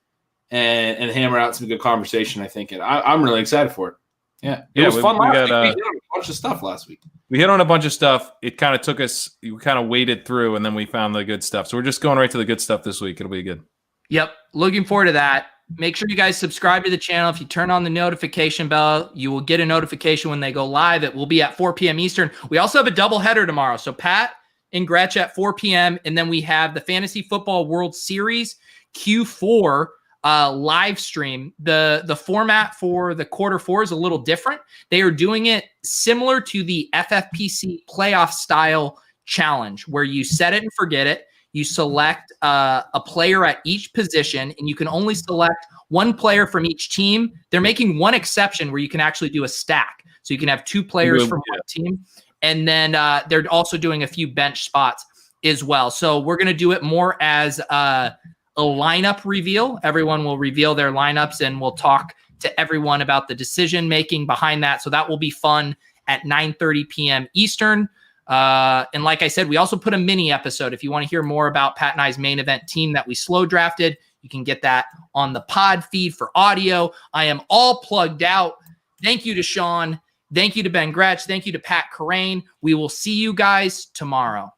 and hammer out some good conversation, I think. And I'm really excited for it. Yeah. It was fun last week. We hit on a bunch of stuff last week. We hit on a bunch of stuff. It kind of took us, we kind of waded through, and then we found the good stuff. So we're just going right to the good stuff this week. It'll be good. Yep. Looking forward to that. Make sure you guys subscribe to the channel. If you turn on the notification bell, you will get a notification when they go live. It will be at 4 p.m. Eastern. We also have a double header tomorrow. So Pat and Gretch at 4 p.m. And then we have the Fantasy Football World Series Q4 live stream. The format for the quarter 4 is a little different. They are doing it similar to the FFPC playoff style challenge where you set it and forget it. You select a player at each position, and you can only select one player from each team. They're making one exception where you can actually do a stack. So you can have 2 players from one team. And then they're also doing a few bench spots as well. So we're going to do it more as a lineup reveal. Everyone will reveal their lineups, and we'll talk to everyone about the decision-making behind that. So that will be fun at 9:30 p.m. Eastern. And like I said, we also put a mini episode. If you want to hear more about Pat and I's main event team that we slow drafted, you can get that on the pod feed for audio. I am all plugged out. Thank you to Sean. Thank you to Ben Gretch. Thank you to Pat Kerrane. We will see you guys tomorrow.